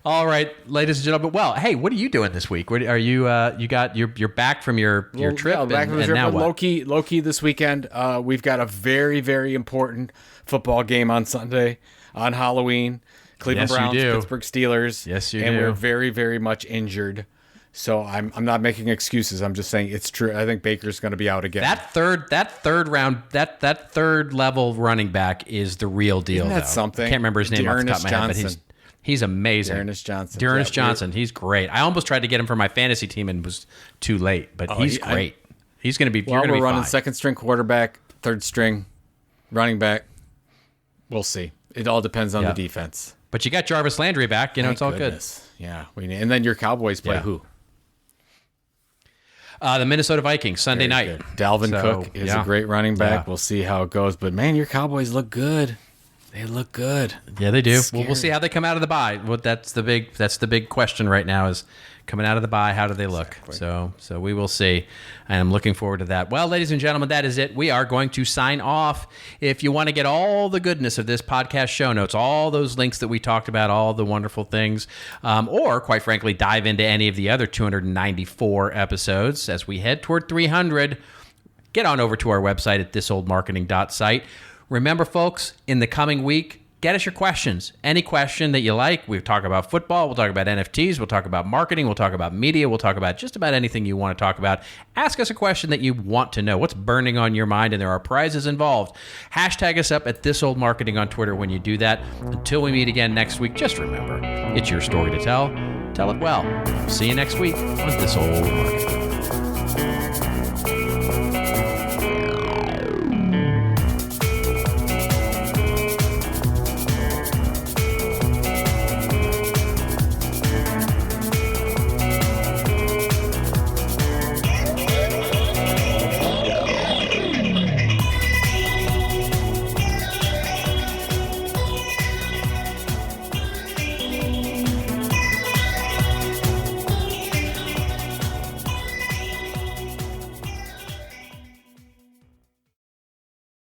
All right, ladies and gentlemen. Well, hey, what are you doing this week? What are you? You're back from your trip.
Yeah, back from the trip.
Now
low key this weekend. We've got a very, very important football game on Sunday on Halloween. Cleveland Browns, Pittsburgh Steelers.
Yes, you
do. And we're very, very much injured. So I'm not making excuses. I'm just saying it's true. I think Baker's going to be out again.
That third level running back is the real deal.
Isn't that something?
I can't remember his name off the top of my head, but he's amazing.
Dearness Johnson.
Dearness Johnson. He's great. I almost tried to get him for my fantasy team and was too late, but he's great. He's going to be.
Well,
you're going to be
running
fine.
Second string quarterback, third string running back. We'll see. It all depends on the defense.
But you got Jarvis Landry back. It's all good.
Yeah. And then your Cowboys play who?
The Minnesota Vikings, Sunday night.
Good. Dalvin Cook is a great running back. Yeah. We'll see how it goes. But, man, your Cowboys look good. They look good.
Yeah, they do. Well, we'll see how they come out of the bye. Well, that's the big question right now is coming out of the bye, how do they look? Exactly. So we will see. And I'm looking forward to that. Well, ladies and gentlemen, that is it. We are going to sign off. If you want to get all the goodness of this podcast show notes, all those links that we talked about, all the wonderful things, or quite frankly, dive into any of the other 294 episodes as we head toward 300, get on over to our website at thisoldmarketing.site. Remember, folks, in the coming week, get us your questions. Any question that you like. We'll talk about football. We'll talk about NFTs. We'll talk about marketing. We'll talk about media. We'll talk about just about anything you want to talk about. Ask us a question that you want to know. What's burning on your mind? And there are prizes involved. Hashtag us up at thisoldmarketing on Twitter when you do that. Until we meet again next week, just remember, it's your story to tell. Tell it well. See you next week on This Old Marketing.